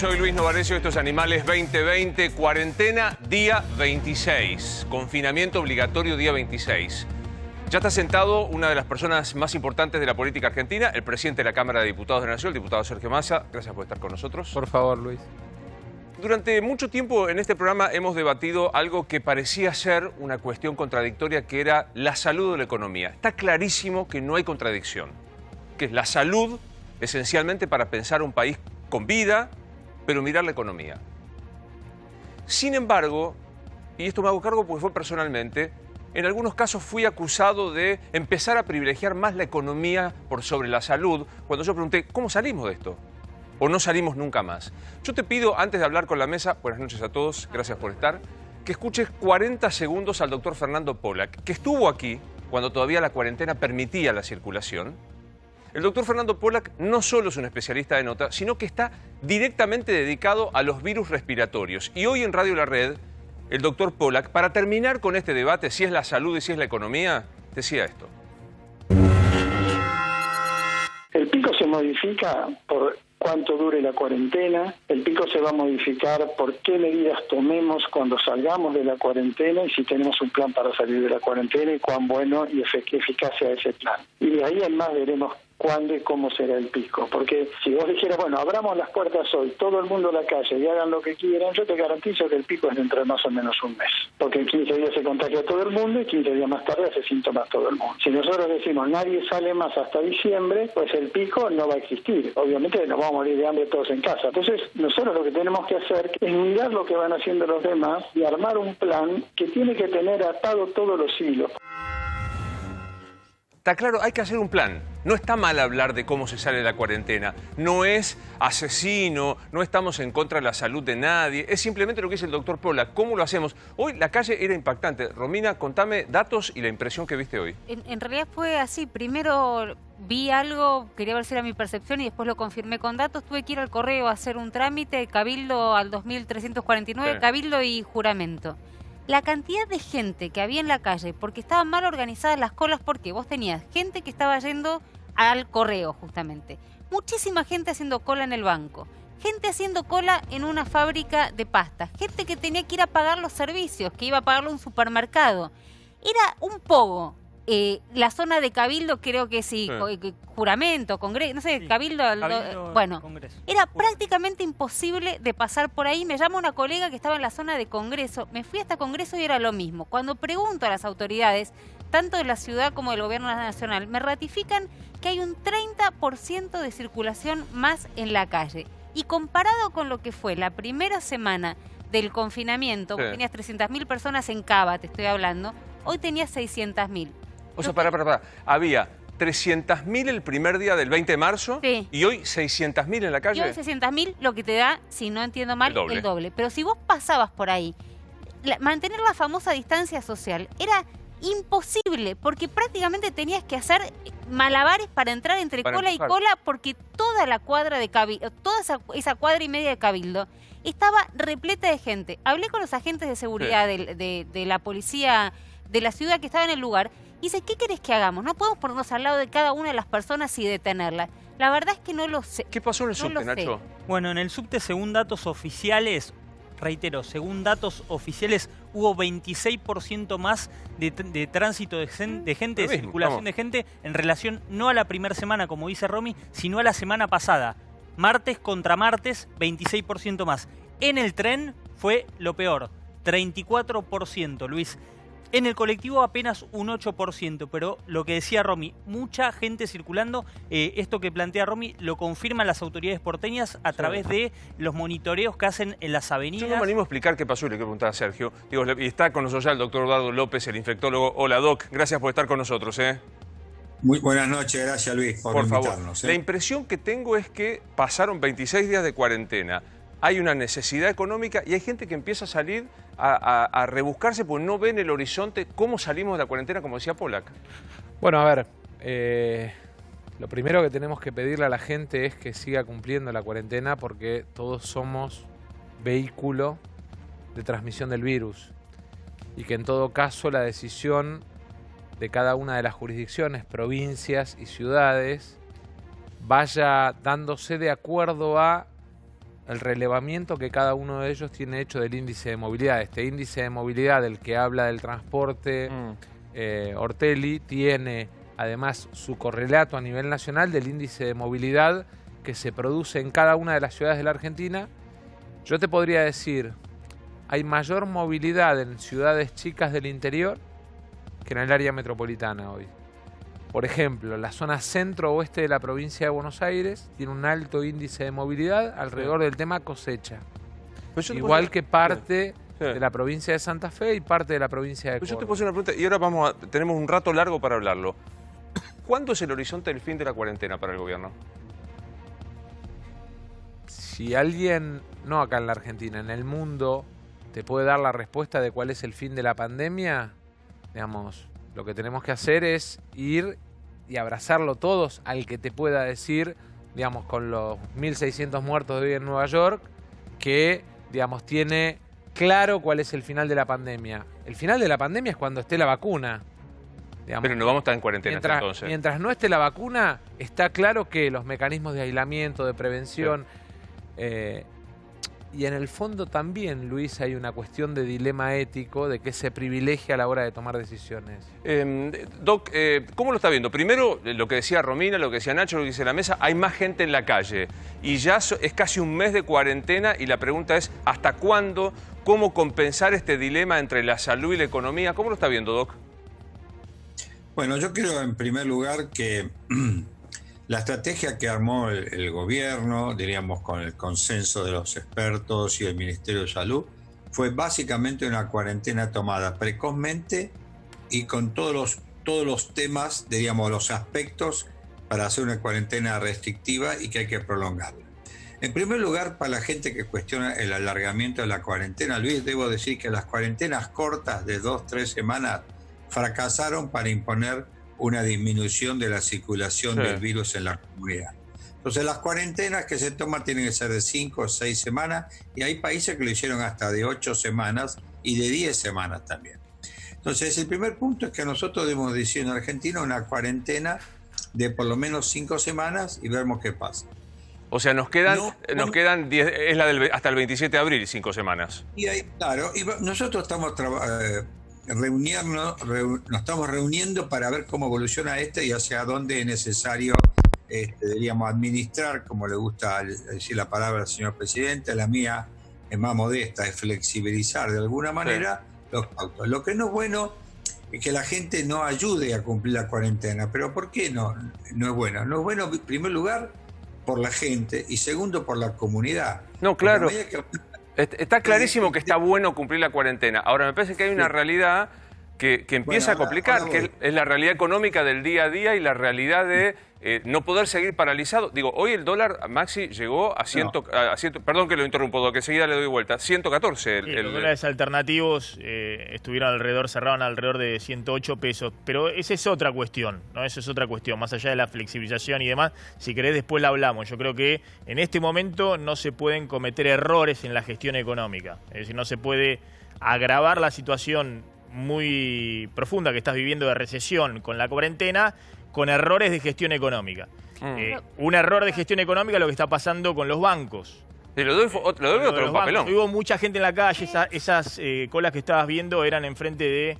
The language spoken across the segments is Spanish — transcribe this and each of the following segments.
soy Luis Novarecio, esto es Animales 2020, cuarentena día 26, confinamiento obligatorio día 26. Ya está sentado una de las personas más importantes de la política argentina, el presidente de la Cámara de Diputados de la Nación, el diputado Sergio Massa. Gracias por estar con nosotros. Por favor, Luis. Durante mucho tiempo en este programa hemos debatido algo que parecía ser una cuestión contradictoria, que era la salud o la economía. Está clarísimo que no hay contradicción, que es la salud esencialmente para pensar un país con vida, pero mirar la economía. Sin embargo, y esto me hago cargo porque fue personalmente, en algunos casos fui acusado de empezar a privilegiar más la economía por sobre la salud, cuando yo pregunté, ¿cómo salimos de esto? ¿O no salimos nunca más? Yo te pido, antes de hablar con la mesa, buenas noches a todos, gracias por estar, que escuches 40 segundos al doctor Fernando Pollack, que estuvo aquí cuando todavía la cuarentena permitía la circulación. El doctor Fernando Pollack no solo es un especialista de nota, sino que está directamente dedicado a los virus respiratorios. Y hoy en Radio La Red, el doctor Pollack, para terminar con este debate, si es la salud y si es la economía, decía esto. El pico se modifica por cuánto dure la cuarentena, el pico se va a modificar por qué medidas tomemos cuando salgamos de la cuarentena y si tenemos un plan para salir de la cuarentena y cuán bueno y eficaz sea ese plan. Y de ahí en más veremos cuándo y cómo será el pico. Porque si vos dijeras, bueno, abramos las puertas hoy, todo el mundo a la calle y hagan lo que quieran, yo te garantizo que el pico es dentro de más o menos un mes. Porque en 15 días se contagia a todo el mundo y 15 días más tarde hace síntomas todo el mundo. Si nosotros decimos nadie sale más hasta diciembre, pues el pico no va a existir. Obviamente nos vamos a morir de hambre todos en casa. Entonces nosotros lo que tenemos que hacer es mirar lo que van haciendo los demás y armar un plan que tiene que tener atado todos los hilos. Está claro, hay que hacer un plan. No está mal hablar de cómo se sale de la cuarentena. No es asesino, no estamos en contra de la salud de nadie. Es simplemente lo que dice el doctor Pollack. ¿Cómo lo hacemos? Hoy la calle era impactante. Romina, contame datos y la impresión que viste hoy. En realidad fue así. Primero vi algo, quería ver si era mi percepción y después lo confirmé con datos. Tuve que ir al correo a hacer un trámite, cabildo al 2349, sí. Cabildo y juramento. La cantidad de gente que había en la calle, porque estaban mal organizadas las colas, porque vos tenías gente que estaba yendo al correo justamente, muchísima gente haciendo cola en el banco, gente haciendo cola en una fábrica de pastas, gente que tenía que ir a pagar los servicios, que iba a pagarlo un supermercado. Era un pogo. La zona de Cabildo, creo que sí. Juramento, Congreso, no sé, sí. Cabildo bueno, Congreso. Era prácticamente imposible de pasar por ahí. Me llama una colega que estaba en la zona de Congreso, me fui hasta Congreso y era lo mismo. Cuando pregunto a las autoridades, tanto de la ciudad como del gobierno nacional, me ratifican que hay un 30% de circulación más en la calle. Y comparado con lo que fue la primera semana del confinamiento, sí. Tenías 300.000 personas en Cava, te estoy hablando, hoy tenías 600.000. O sea, para. Había 300.000 el primer día del 20 de marzo, sí. Y hoy 600.000 en la calle. Y hoy 600.000, lo que te da, si no entiendo mal, el doble. Pero si vos pasabas por ahí, mantener la famosa distancia social era imposible, porque prácticamente tenías que hacer malabares para entrar entre cola y cola, porque toda la cuadra de Cabildo, toda esa cuadra y media de Cabildo, estaba repleta de gente. Hablé con los agentes de seguridad, sí. de la policía de la ciudad que estaba en el lugar. Dice, ¿qué querés que hagamos? No podemos ponernos al lado de cada una de las personas y detenerlas. La verdad es que no lo sé. ¿Qué pasó en el subte, Nacho? Bueno, en el subte, según datos oficiales, reitero, según datos oficiales, hubo 26% más de tránsito de gente, de circulación de gente, en relación no a la primera semana, como dice Romy, sino a la semana pasada. Martes contra martes, 26% más. En el tren fue lo peor, 34%, Luis. En el colectivo apenas un 8%, pero lo que decía Romy, mucha gente circulando. Esto que plantea Romy lo confirman las autoridades porteñas a través de los monitoreos que hacen en las avenidas. Yo no me animo a explicar qué pasó y le quiero preguntar a Sergio. Digo, y está con nosotros ya el doctor Eduardo López, el infectólogo. Hola, Doc, gracias por estar con nosotros. Muy buenas noches, gracias Luis por invitarnos. Favor. La impresión que tengo es que pasaron 26 días de cuarentena. Hay una necesidad económica y hay gente que empieza a salir a rebuscarse porque no ven el horizonte. ¿Cómo salimos de la cuarentena, como decía Pollack? Bueno, a ver, lo primero que tenemos que pedirle a la gente es que siga cumpliendo la cuarentena, porque todos somos vehículo de transmisión del virus y que en todo caso la decisión de cada una de las jurisdicciones, provincias y ciudades vaya dándose de acuerdo a el relevamiento que cada uno de ellos tiene hecho del índice de movilidad. Este índice de movilidad del que habla del transporte Ortelli tiene además su correlato a nivel nacional del índice de movilidad que se produce en cada una de las ciudades de la Argentina. Yo te podría decir, hay mayor movilidad en ciudades chicas del interior que en el área metropolitana hoy. Por ejemplo, la zona centro-oeste de la provincia de Buenos Aires tiene un alto índice de movilidad alrededor del tema cosecha. Pues igual que parte de la provincia de Santa Fe y parte de la provincia de Córdoba. Yo te puse una pregunta y ahora tenemos un rato largo para hablarlo. ¿Cuándo es el horizonte del fin de la cuarentena para el gobierno? Si alguien, no acá en la Argentina, en el mundo, te puede dar la respuesta de cuál es el fin de la pandemia, digamos, lo que tenemos que hacer es ir y abrazarlo todos al que te pueda decir, digamos, con los 1.600 muertos de hoy en Nueva York, que, digamos, tiene claro cuál es el final de la pandemia. El final de la pandemia es cuando esté la vacuna. Digamos. Pero no vamos a estar en cuarentena entonces. Mientras no esté la vacuna, está claro que los mecanismos de aislamiento, de prevención... y en el fondo también, Luis, hay una cuestión de dilema ético de que se privilegia a la hora de tomar decisiones. Doc, ¿cómo lo está viendo? Primero, lo que decía Romina, lo que decía Nacho, lo que dice la mesa, hay más gente en la calle y ya es casi un mes de cuarentena y la pregunta es, ¿hasta cuándo? ¿Cómo compensar este dilema entre la salud y la economía? ¿Cómo lo está viendo, Doc? Bueno, yo creo en primer lugar que la estrategia que armó el gobierno, diríamos con el consenso de los expertos y el Ministerio de Salud, fue básicamente una cuarentena tomada precozmente y con todos los temas, diríamos, los aspectos para hacer una cuarentena restrictiva y que hay que prolongarla. En primer lugar, para la gente que cuestiona el alargamiento de la cuarentena, Luis, debo decir que las cuarentenas cortas de 2-3 semanas fracasaron para imponer una disminución de la circulación del virus en la comunidad. Entonces las cuarentenas que se toman tienen que ser de 5 o 6 semanas y hay países que lo hicieron hasta de 8 semanas y de 10 semanas también. Entonces el primer punto es que nosotros debemos decir en Argentina una cuarentena de por lo menos 5 semanas y vemos qué pasa. O sea, nos quedan 10, es hasta el 27 de abril, 5 semanas. Y ahí, claro, y nosotros estamos nos estamos reuniendo para ver cómo evoluciona y hacia dónde es necesario, diríamos, administrar, como le gusta decir la palabra al señor presidente. La mía es más modesta, es flexibilizar de alguna manera los pautos. Lo que no es bueno es que la gente no ayude a cumplir la cuarentena. ¿Pero por qué no es bueno? No es bueno, en primer lugar, por la gente y segundo, por la comunidad. No, claro. Está clarísimo que está bueno cumplir la cuarentena. Ahora, me parece que hay una realidad que empieza a complicar, que es la realidad económica del día a día y la realidad de no poder seguir paralizado. Digo, hoy el dólar, Maxi, llegó a 100, perdón que lo interrumpo, que enseguida le doy vuelta, 114. Los dólares alternativos cerraron alrededor de 108 pesos, pero esa es otra cuestión, ¿no? Eso es otra cuestión, más allá de la flexibilización y demás. Si querés, después la hablamos. Yo creo que en este momento no se pueden cometer errores en la gestión económica. Es decir, no se puede agravar la situación muy profunda que estás viviendo de recesión con la cuarentena con errores de gestión económica. Un error de gestión económica es lo que está pasando con los bancos. Lo doy otro papelón. Hubo mucha gente en la calle, esas colas que estabas viendo eran enfrente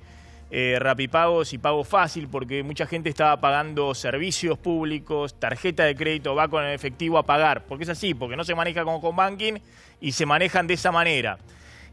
de Rapipagos y Pago Fácil, porque mucha gente estaba pagando servicios públicos, tarjeta de crédito, va con el efectivo a pagar, porque es así, porque no se maneja como con banking y se manejan de esa manera.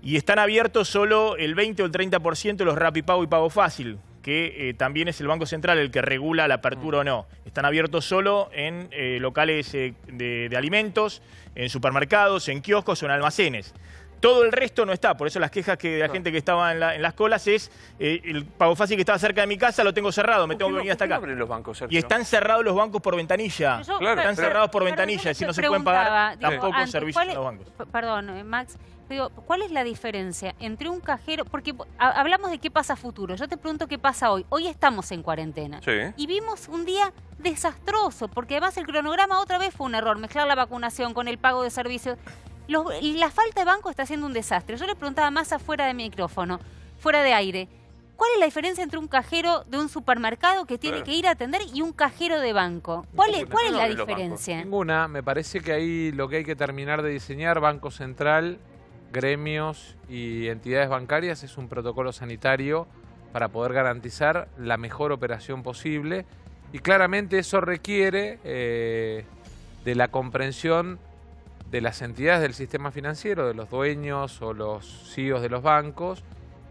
Y están abiertos solo el 20 o el 30% de los Rapipago y Pago Fácil, que también es el Banco Central el que regula la apertura o no. Están abiertos solo en locales de alimentos, en supermercados, en kioscos o en almacenes. Todo el resto no está, por eso las quejas de la gente que estaba en las colas es el Pago Fácil que estaba cerca de mi casa lo tengo cerrado, me tengo que venir hasta acá. Abren los bancos, Sergio? Y están cerrados los bancos por ventanilla. Están cerrados por ventanilla, si no se pueden pagar tampoco servicios en los bancos. Perdón, Max. Digo, ¿cuál es la diferencia entre un cajero? Porque hablamos de qué pasa a futuro. Yo te pregunto qué pasa hoy. Hoy estamos en cuarentena. Sí. Y vimos un día desastroso, porque además el cronograma otra vez fue un error. Mezclar la vacunación con el pago de servicios. La falta de banco está siendo un desastre. Yo le preguntaba más afuera de micrófono, fuera de aire. ¿cuál es la diferencia entre un cajero de un supermercado que tiene que ir a atender y un cajero de banco? ¿Cuál es la diferencia? Ninguna. Me parece que ahí lo que hay que terminar de diseñar, Banco Central, gremios y entidades bancarias, es un protocolo sanitario para poder garantizar la mejor operación posible. Y claramente eso requiere de la comprensión de las entidades del sistema financiero, de los dueños o los CEOs de los bancos,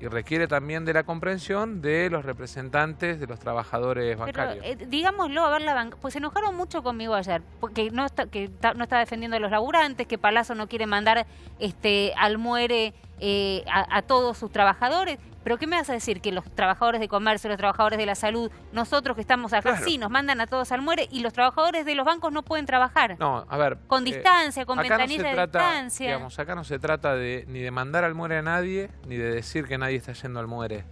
y requiere también de la comprensión de los representantes de los trabajadores bancarios. Pero, digámoslo, a ver, la banca, pues se enojaron mucho conmigo ayer, porque no está defendiendo a los laburantes, que Palazzo no quiere mandar al muere a todos sus trabajadores. Pero ¿qué me vas a decir? Que los trabajadores de comercio, los trabajadores de la salud, nosotros que estamos acá, sí, nos mandan a todos al muere, y los trabajadores de los bancos no pueden trabajar. No, a ver. Con distancia, con ventanilla de distancia. Digamos, acá no se trata ni de mandar al muere a nadie, ni de decir que nadie está yendo al muere.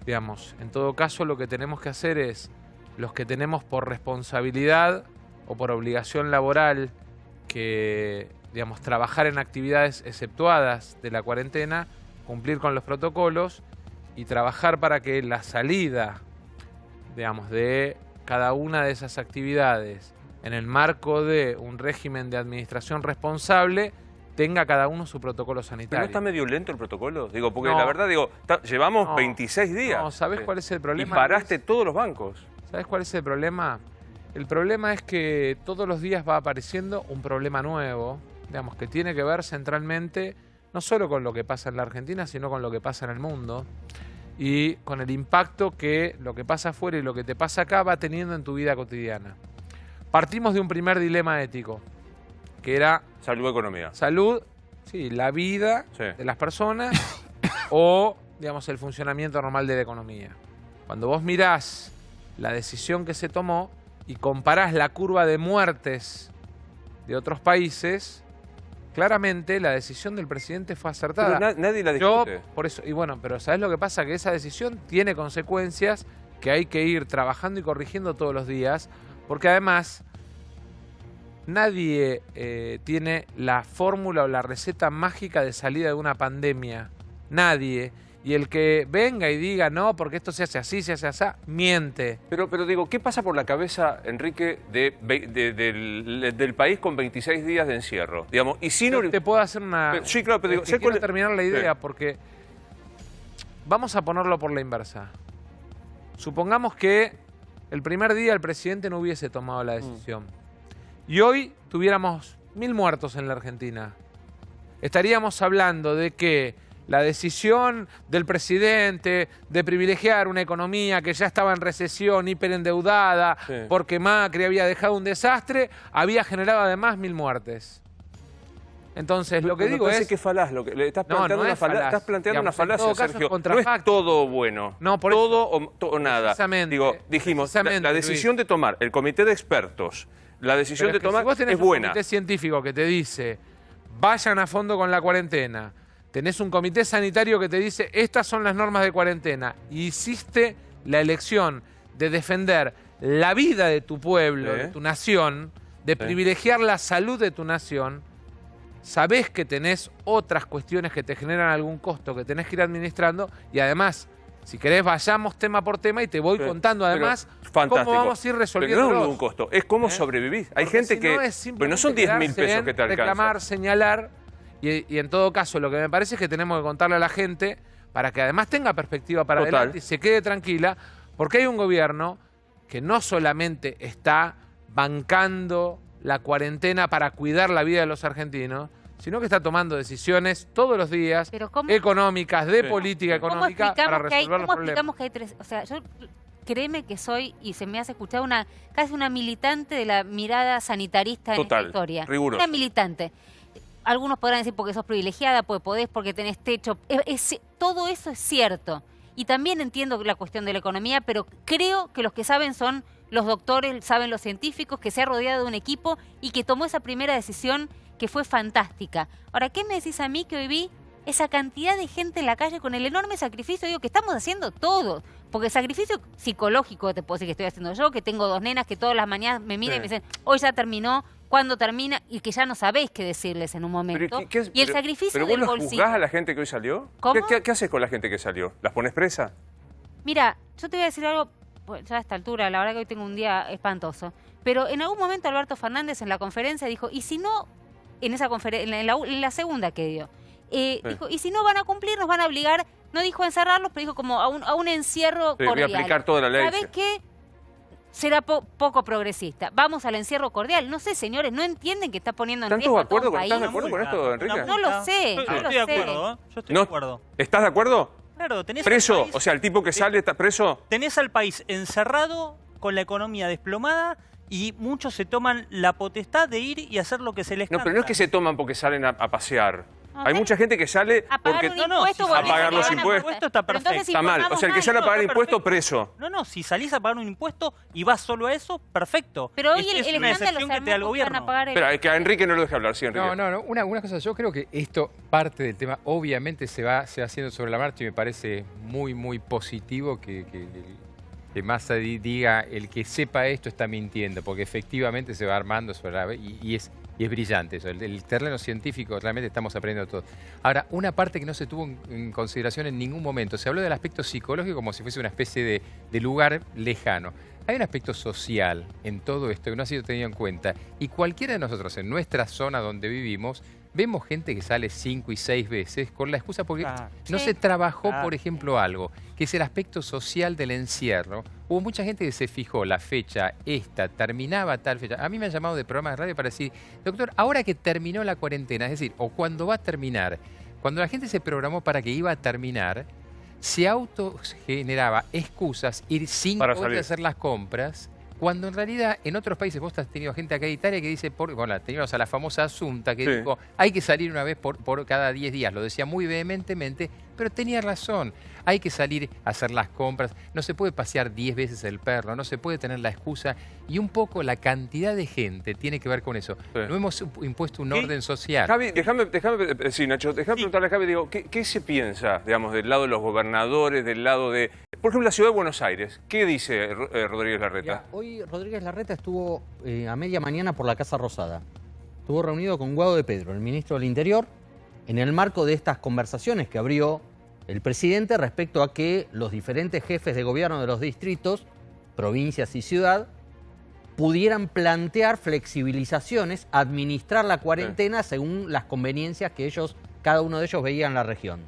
Digamos, en todo caso lo que tenemos que hacer es, los que tenemos por responsabilidad o por obligación laboral que, digamos, trabajar en actividades exceptuadas de la cuarentena, cumplir con los protocolos y trabajar para que la salida, digamos, de cada una de esas actividades en el marco de un régimen de administración responsable tenga cada uno su protocolo sanitario. ¿Pero no está medio lento el protocolo? Digo, porque la verdad, llevamos 26 días. No, ¿sabés cuál es el problema? Y paraste todos los bancos. ¿Sabés cuál es el problema? El problema es que todos los días va apareciendo un problema nuevo, digamos, que tiene que ver centralmente no solo con lo que pasa en la Argentina, sino con lo que pasa en el mundo y con el impacto que lo que pasa afuera y lo que te pasa acá va teniendo en tu vida cotidiana. Partimos de un primer dilema ético, que era... Salud, economía. Salud, sí, la vida de las personas o, digamos, el funcionamiento normal de la economía. Cuando vos mirás la decisión que se tomó y comparás la curva de muertes de otros países, claramente la decisión del presidente fue acertada. Pero nadie la discute. Por eso, y bueno, pero ¿sabés lo que pasa? Que esa decisión tiene consecuencias que hay que ir trabajando y corrigiendo todos los días, porque además nadie tiene la fórmula o la receta mágica de salida de una pandemia. Nadie. Y el que venga y diga, no, porque esto se hace así, se hace así, miente. Pero digo, ¿qué pasa por la cabeza, Enrique, del país con 26 días de encierro? Digamos, y si no... Te puedo hacer una... Sí, claro, pero digo... quiero terminar la idea, porque vamos a ponerlo por la inversa. Supongamos que el primer día el presidente no hubiese tomado la decisión. Y hoy tuviéramos 1000 muertos en la Argentina. Estaríamos hablando de que la decisión del presidente de privilegiar una economía que ya estaba en recesión, hiperendeudada, porque Macri había dejado un desastre, había generado además 1000 muertes. Entonces, lo que digo es... que falaz, lo que estás planteando no es falaz. Estás planteando una falacia, Sergio. No es todo bueno. No, por todo o nada. Digo, dijimos, la decisión de tomar el comité de expertos, la decisión de tomar si vos tenés es buena. Un comité científico que te dice, vayan a fondo con la cuarentena. Tenés un comité sanitario que te dice, estas son las normas de cuarentena. Y hiciste la elección de defender la vida de tu pueblo, de tu nación, de privilegiar la salud de tu nación. Sabés que tenés otras cuestiones que te generan algún costo que tenés que ir administrando. Y además, si querés, vayamos tema por tema y te voy contando además cómo vamos a ir resolviendo. Pero no es un costo, es cómo sobrevivís. Hay gente que... Pero no son 10.000 pesos que te alcanzan. Reclamar, señalar... Y en todo caso, lo que me parece es que tenemos que contarle a la gente para que además tenga perspectiva para adelante y se quede tranquila, porque hay un gobierno que no solamente está bancando la cuarentena para cuidar la vida de los argentinos, sino que está tomando decisiones todos los días económicas, de política económica, para resolver los problemas. ¿Cómo explicamos que hay tres? O sea, yo... Créeme que soy, y se me hace escuchar, casi una militante de la mirada sanitarista en esta historia. Riguroso. Una militante. Algunos podrán decir porque sos privilegiada, porque podés, porque tenés techo. Todo eso es cierto. Y también entiendo la cuestión de la economía, pero creo que los que saben son los doctores, saben los científicos, que se ha rodeado de un equipo y que tomó esa primera decisión que fue fantástica. Ahora, ¿qué me decís a mí que hoy vi esa cantidad de gente en la calle con el enorme sacrificio? Digo, que estamos haciendo todos. Porque el sacrificio psicológico, te puedo decir que estoy haciendo yo, que tengo 2 nenas que todas las mañanas me miran y me dicen, hoy ya terminó, ¿cuándo termina? Y que ya no sabés qué decirles en un momento. Y el sacrificio del bolsillo. ¿Pero vos juzgás a la gente que hoy salió? ¿Cómo? ¿Qué haces con la gente que salió? ¿Las pones presa? Mira, yo te voy a decir algo, pues ya a esta altura, la verdad que hoy tengo un día espantoso, pero en algún momento Alberto Fernández en la conferencia dijo, y si no, en esa conferencia, en la segunda que dio, dijo, y si no van a cumplir, nos van a obligar, no dijo a encerrarlos, pero dijo como a un encierro cordial. Voy a aplicar toda la ley. ¿Sabés qué? Será poco progresista. Vamos al encierro cordial. No sé, señores, ¿no entienden que está poniendo en riesgo a todo un país? ¿Estás de acuerdo con esto, Enrique? No lo sé, Yo estoy de acuerdo, yo estoy de acuerdo. ¿Estás de acuerdo? Claro, tenés ¿Preso? al país, O sea, el tipo que sale está preso. tenés al país encerrado, con la economía desplomada, y muchos se toman la potestad de ir y hacer lo que se les canta. No, pero no es que se toman porque salen a pasear. Hay mucha gente que sale a pagar porque... un impuesto, a pagar los impuestos. Está perfecto. Está mal. O sea, el que sale a pagar impuestos, preso. No, si salís a pagar un impuesto y vas solo a eso, perfecto. Pero hoy es el una escándalo excepción se que te da el armó porque van a gobierno. pagar el... Espera, es que a Enrique no lo deje hablar, sí, Enrique. No, una cosa, yo creo que esto parte del tema, obviamente se va haciendo sobre la marcha y me parece muy positivo que Massa diga, el que sepa esto está mintiendo, porque efectivamente se va armando sobre la... Y es brillante eso, el terreno científico realmente estamos aprendiendo todo. Ahora, una parte que no se tuvo en consideración en ningún momento, se habló del aspecto psicológico como si fuese una especie de lugar lejano. Hay un aspecto social en todo esto que no ha sido tenido en cuenta y cualquiera de nosotros en nuestra zona donde vivimos vemos gente que sale 5 y 6 veces con la excusa porque no se trabajó, por ejemplo, algo, que es el aspecto social del encierro. Hubo mucha gente que se fijó la fecha, terminaba tal fecha. A mí me han llamado de programas de radio para decir, doctor, ahora que terminó la cuarentena, es decir, o cuando va a terminar, cuando la gente se programó para que iba a terminar, se autogeneraba excusas, ir 5 veces a hacer las compras, cuando en realidad en otros países, vos has tenido gente acá de Italia que dice, teníamos a la famosa Asunta que dijo, hay que salir una vez por cada 10 días, lo decía muy vehementemente, pero tenía razón, hay que salir a hacer las compras, no se puede pasear 10 veces el perro, no se puede tener la excusa, y un poco la cantidad de gente tiene que ver con eso. No hemos impuesto un orden social. Javi, Nacho, déjame preguntarle a Javi, digo, ¿qué se piensa, digamos, del lado de los gobernadores, del lado de, por ejemplo, la ciudad de Buenos Aires? ¿Qué dice Rodríguez Larreta? Mira, hoy Rodríguez Larreta estuvo a media mañana por la Casa Rosada. Estuvo reunido con Guado de Pedro, el ministro del Interior, en el marco de estas conversaciones que abrió el presidente respecto a que los diferentes jefes de gobierno de los distritos, provincias y ciudad, pudieran plantear flexibilizaciones, administrar la cuarentena según las conveniencias que cada uno de ellos veía en la región.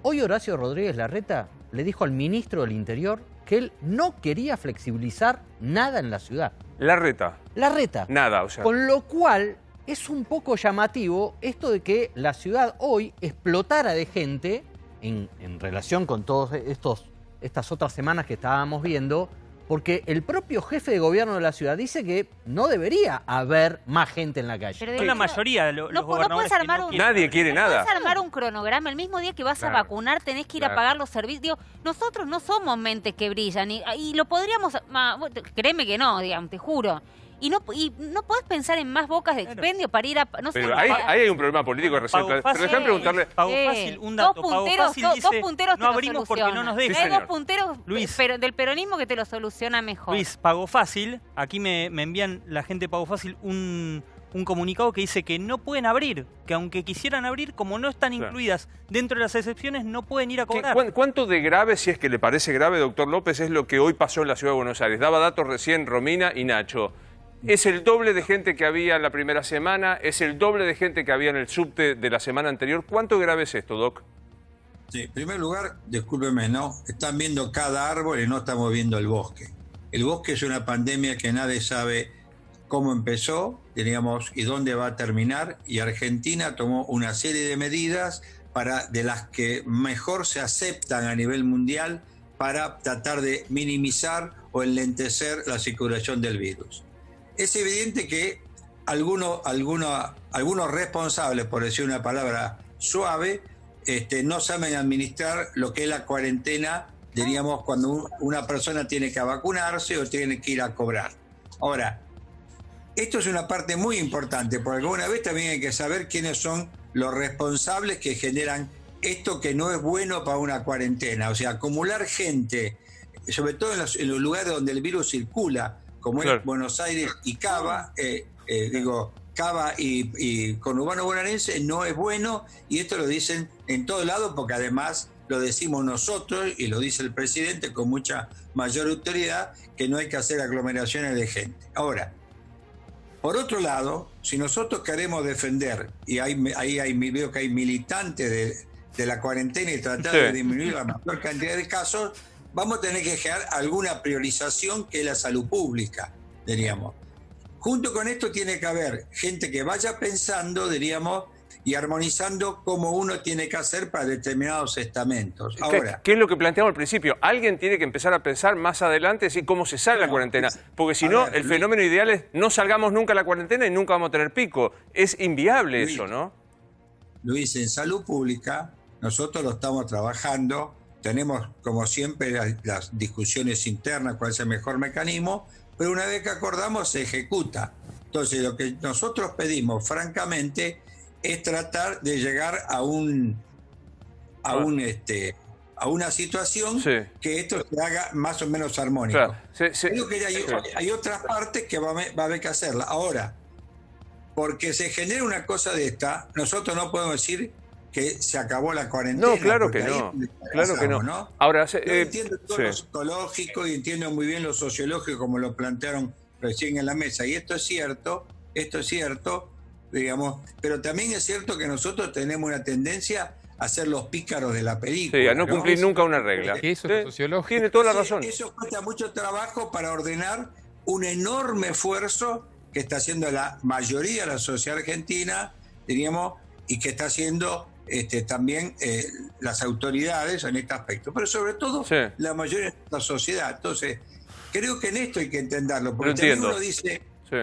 Hoy Horacio Rodríguez Larreta le dijo al ministro del Interior que él no quería flexibilizar nada en la ciudad. Larreta. Nada, o sea. Con lo cual es un poco llamativo esto de que la ciudad hoy explotara de gente en relación con todas estas otras semanas que estábamos viendo, porque el propio jefe de gobierno de la ciudad dice que no debería haber más gente en la calle. Pero la mayoría de los gobernadores nadie quiere nada. Puedes armar un cronograma. El mismo día que vas a vacunar tenés que ir a pagar los servicios. Nosotros no somos mentes que brillan y lo podríamos... Créeme que no, digamos, te juro. Y no podés pensar en más bocas de expendio para ir a... No sé, pero ahí hay un problema político resuelto. Pero déjame preguntarle... Pago Fácil, un dato. Dos punteros no abrimos porque no nos dejan. Hay 2 punteros del peronismo que te lo soluciona mejor. Luis, Pago Fácil, aquí me envían la gente de Pago Fácil un comunicado que dice que no pueden abrir, que aunque quisieran abrir, como no están incluidas dentro de las excepciones, no pueden ir a cobrar. ¿Cuánto de grave, si es que le parece grave, doctor López, es lo que hoy pasó en la ciudad de Buenos Aires? Daba datos recién Romina y Nacho. ¿Es el doble de gente que había en la primera semana? ¿Es el doble de gente que había en el subte de la semana anterior? ¿Cuánto grave es esto, Doc? Sí, en primer lugar, discúlpeme, no, están viendo cada árbol y no estamos viendo el bosque. El bosque es una pandemia que nadie sabe cómo empezó, digamos, y dónde va a terminar, y Argentina tomó una serie de medidas de las que mejor se aceptan a nivel mundial para tratar de minimizar o enlentecer la circulación del virus. Es evidente que algunos responsables, por decir una palabra suave, no saben administrar lo que es la cuarentena, diríamos, cuando una persona tiene que vacunarse o tiene que ir a cobrar. Ahora, esto es una parte muy importante, porque alguna vez también hay que saber quiénes son los responsables que generan esto que no es bueno para una cuarentena. O sea, acumular gente, sobre todo en los lugares donde el virus circula, como es Buenos Aires y Cava, Cava y conurbano bonaerense, no es bueno, y esto lo dicen en todo lado porque además lo decimos nosotros y lo dice el presidente con mucha mayor autoridad, que no hay que hacer aglomeraciones de gente. Ahora, por otro lado, si nosotros queremos defender, y veo que hay militantes de la cuarentena y tratar de disminuir la mayor cantidad de casos, vamos a tener que generar alguna priorización que es la salud pública, diríamos. Junto con esto tiene que haber gente que vaya pensando, diríamos, y armonizando cómo uno tiene que hacer para determinados estamentos. Ahora, ¿Qué es lo que planteamos al principio? Alguien tiene que empezar a pensar más adelante cómo se sale la cuarentena. Porque si no, el fenómeno ideal es no salgamos nunca a la cuarentena y nunca vamos a tener pico. Es inviable eso, ¿no? Luis, en salud pública nosotros lo estamos trabajando. Tenemos, como siempre, las discusiones internas, cuál es el mejor mecanismo, pero una vez que acordamos se ejecuta. Entonces, lo que nosotros pedimos, francamente, es tratar de llegar a una situación que esto se haga más o menos armónico. Claro. Creo que hay otras partes que va a haber que hacerla. Ahora, porque se genera una cosa de esta, nosotros no podemos decir que se acabó la cuarentena. No, claro que no. Claro que no. Ahora, yo entiendo todo lo psicológico y entiendo muy bien lo sociológico como lo plantearon recién en la mesa. Y esto es cierto, digamos, pero también es cierto que nosotros tenemos una tendencia a ser los pícaros de la película. Sí, a no cumplir nunca una regla. Eso es sociológico. Tiene toda la razón. Eso cuesta mucho trabajo para ordenar un enorme esfuerzo que está haciendo la mayoría de la sociedad argentina, diríamos, y que está haciendo también las autoridades en este aspecto. Pero sobre todo la mayoría de la sociedad. Entonces, creo que en esto hay que entenderlo, porque también uno dice...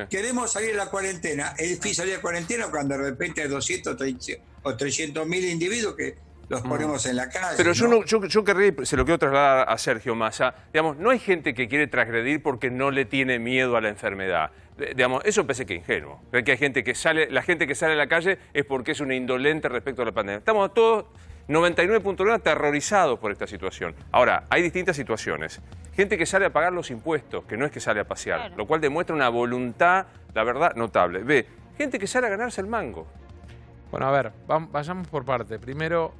Queremos salir de la cuarentena. Es difícil salir de la cuarentena cuando de repente hay 200 o 300.000 individuos que los ponemos en la calle. Pero yo querría, se lo quiero trasladar a Sergio Massa, digamos, no hay gente que quiere transgredir porque no le tiene miedo a la enfermedad. Digamos, eso parece que es ingenuo. Que hay gente que sale, la gente que sale a la calle es porque es una indolente respecto a la pandemia. Estamos todos 99.9 aterrorizados por esta situación. Ahora, hay distintas situaciones. Gente que sale a pagar los impuestos, que no es que sale a pasear, lo cual demuestra una voluntad, la verdad, notable. Gente que sale a ganarse el mango. Bueno, a ver, vayamos por parte. Primero,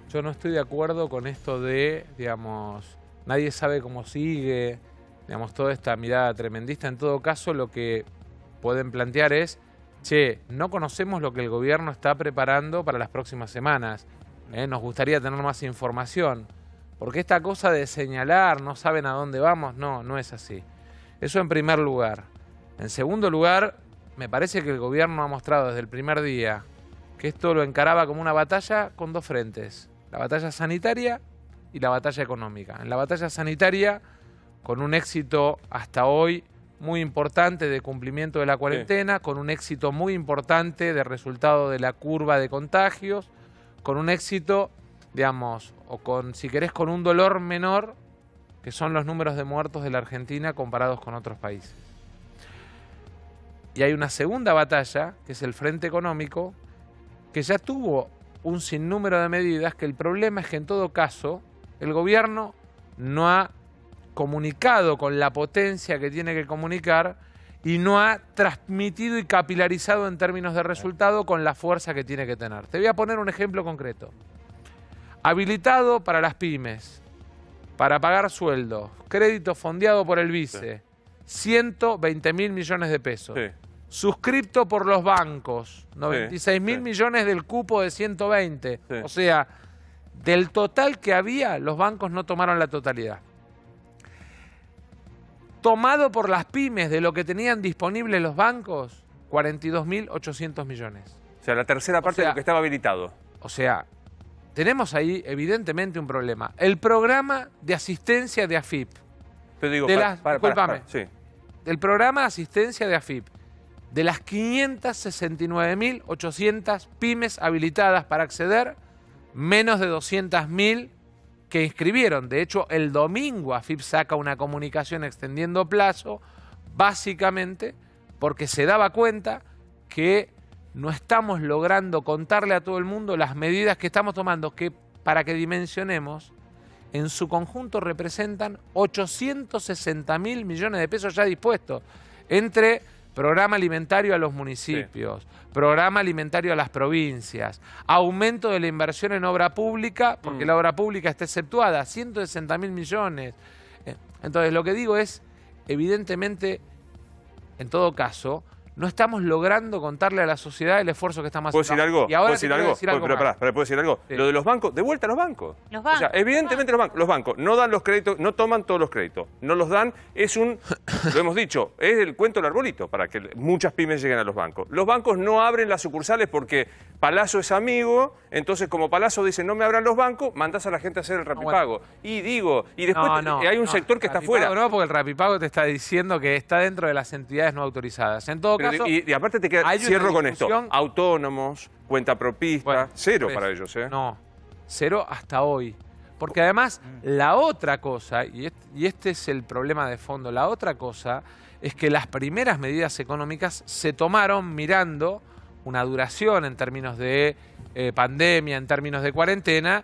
yo no estoy de acuerdo con esto de, digamos, nadie sabe cómo sigue, digamos, toda esta mirada tremendista. En todo caso, lo que pueden plantear es, no conocemos lo que el gobierno está preparando para las próximas semanas. Nos gustaría tener más información. Porque esta cosa de señalar, no saben a dónde vamos, no es así. Eso en primer lugar. En segundo lugar, me parece que el gobierno ha mostrado desde el primer día que esto lo encaraba como una batalla con dos frentes. La batalla sanitaria y la batalla económica. En la batalla sanitaria, con un éxito hasta hoy muy importante de cumplimiento de la cuarentena, con un éxito muy importante de resultado de la curva de contagios, con un éxito, digamos, o con, si querés, con un dolor menor, que son los números de muertos de la Argentina comparados con otros países. Y hay una segunda batalla, que es el frente económico, que ya tuvo un sinnúmero de medidas, que el problema es que en todo caso el gobierno no ha comunicado con la potencia que tiene que comunicar y no ha transmitido y capilarizado en términos de resultado con la fuerza que tiene que tener. Te voy a poner un ejemplo concreto. Habilitado para las pymes, para pagar sueldos, crédito fondeado por el vice, 120.000 millones de pesos. Suscripto por los bancos, 96.000 millones del cupo de 120. O sea, del total que había, los bancos no tomaron la totalidad. Tomado por las pymes de lo que tenían disponible los bancos, 42.800 millones. O sea, la tercera parte de lo que estaba habilitado. O sea, tenemos ahí evidentemente un problema. El programa de asistencia de AFIP. Te digo, del programa de asistencia de AFIP, de las 569.800 pymes habilitadas para acceder, menos de 200.000 que inscribieron. De hecho, el domingo AFIP saca una comunicación extendiendo plazo, básicamente porque se daba cuenta que no estamos logrando contarle a todo el mundo las medidas que estamos tomando, que, para que dimensionemos, en su conjunto representan 860.000 millones de pesos ya dispuestos, entre programa alimentario a los municipios, programa alimentario a las provincias, aumento de la inversión en obra pública, porque la obra pública está exceptuada, 160.000 millones. Entonces, lo que digo es, evidentemente, en todo caso, no estamos logrando contarle a la sociedad el esfuerzo que estamos haciendo. ¿Puedo decir algo? Y ahora ¿Puedo decir algo? Pero ¿puedo decir algo? Sí. Lo de los bancos, de vuelta a los bancos. Los bancos. O sea, evidentemente los bancos no dan los créditos, no toman todos los créditos. No los dan, lo hemos dicho, es el cuento del arbolito para que muchas pymes lleguen a los bancos. Los bancos no abren las sucursales porque Palazzo es amigo, entonces como Palazzo dice no me abran los bancos, mandás a la gente a hacer el Rapipago. Y después hay un sector que está fuera. No, porque el Rapipago te está diciendo que está dentro de las entidades no autorizadas. En todo caso... Y aparte te queda, cierro con esto, autónomos, cuentapropistas, cero para ellos. No, cero hasta hoy. Porque además, la otra cosa, y este es el problema de fondo, la otra cosa es que las primeras medidas económicas se tomaron mirando una duración en términos de pandemia, en términos de cuarentena,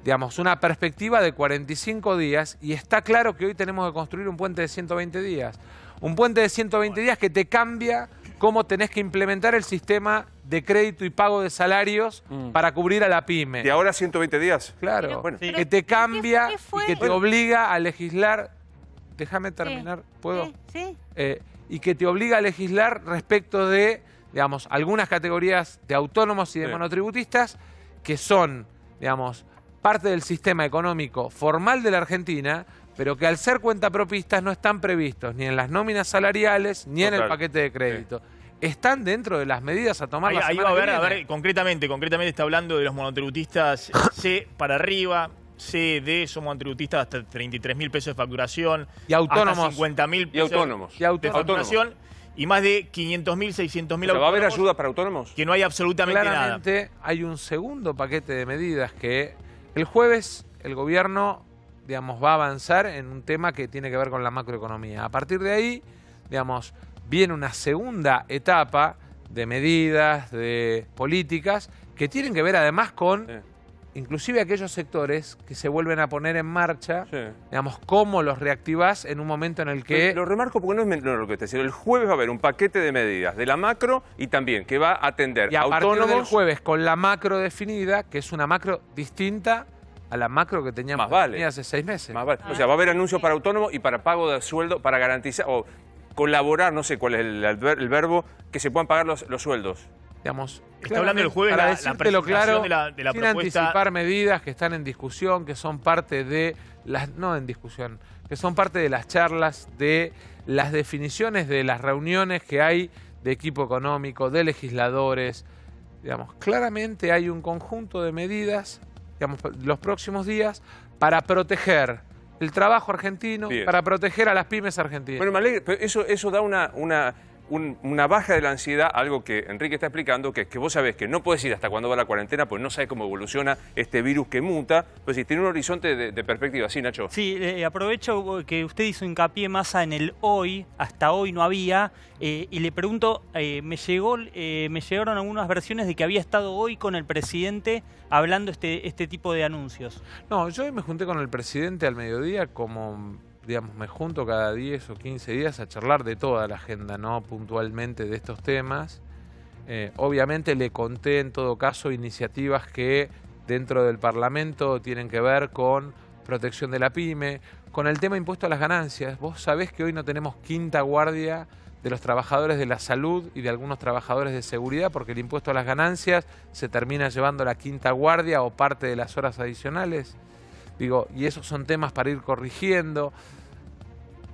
digamos, una perspectiva de 45 días, y está claro que hoy tenemos que construir un puente de 120 días. Un puente de 120 días que te cambia cómo tenés que implementar el sistema de crédito y pago de salarios para cubrir a la pyme. ¿Y ahora 120 días? Claro, que te cambia y que te obliga a legislar. Déjame terminar, ¿puedo? Sí. Y que te obliga a legislar respecto de, digamos, algunas categorías de autónomos y de monotributistas que son, digamos, parte del sistema económico formal de la Argentina, pero que al ser cuentapropistas no están previstos ni en las nóminas salariales ni en el paquete de crédito. Están dentro de las medidas a tomar la semana que viene. A ver, concretamente está hablando de los monotributistas C para arriba, C, D, son monotributistas hasta 33.000 pesos de facturación. Y autónomos. Hasta 50.000 pesos de facturación. Y más de 500.000, 600.000 autónomos. ¿Va a haber ayuda para autónomos? Que no hay absolutamente nada. Claramente hay un segundo paquete de medidas que el jueves el gobierno, digamos, va a avanzar en un tema que tiene que ver con la macroeconomía. A partir de ahí, digamos, viene una segunda etapa de medidas, de políticas, que tienen que ver además con inclusive aquellos sectores que se vuelven a poner en marcha, digamos, cómo los reactivás en un momento en el que... Lo remarco porque no es menor lo que te decía. El jueves va a haber un paquete de medidas de la macro y también que va a atender y a autónomos... partir del jueves, con la macro definida, que es una macro distinta a la macro que teníamos hace 6 meses. Más vale. O sea, va a haber anuncios para autónomos y para pago de sueldo, para garantizar o colaborar, no sé cuál es el verbo, que se puedan pagar los sueldos. Digamos, está hablando el jueves para la decírtelo claro, de la sin propuesta... anticipar medidas que están en discusión, que son parte de las... No en discusión, que son parte de las charlas, de las definiciones de las reuniones que hay de equipo económico, de legisladores. Digamos, claramente hay un conjunto de medidas, digamos, los próximos días para proteger el trabajo argentino, para proteger a las pymes argentinas. Bueno, me alegra, pero eso da una baja de la ansiedad, algo que Enrique está explicando, que es que vos sabés que no podés ir hasta cuándo va la cuarentena, pues no sabés cómo evoluciona este virus que muta, pues si tiene un horizonte de perspectiva. ¿Sí, Nacho? Sí, aprovecho que usted hizo hincapié más en el hoy, hasta hoy no había, y le pregunto, me llegaron algunas versiones de que había estado hoy con el presidente hablando este tipo de anuncios. No, yo hoy me junté con el presidente al mediodía como... digamos, me junto cada 10 o 15 días a charlar de toda la agenda, no puntualmente de estos temas. Obviamente le conté en todo caso iniciativas que dentro del Parlamento tienen que ver con protección de la pyme, con el tema impuesto a las ganancias. Vos sabés que hoy no tenemos quinta guardia de los trabajadores de la salud y de algunos trabajadores de seguridad porque el impuesto a las ganancias se termina llevando la quinta guardia o parte de las horas adicionales. Digo, y esos son temas para ir corrigiendo.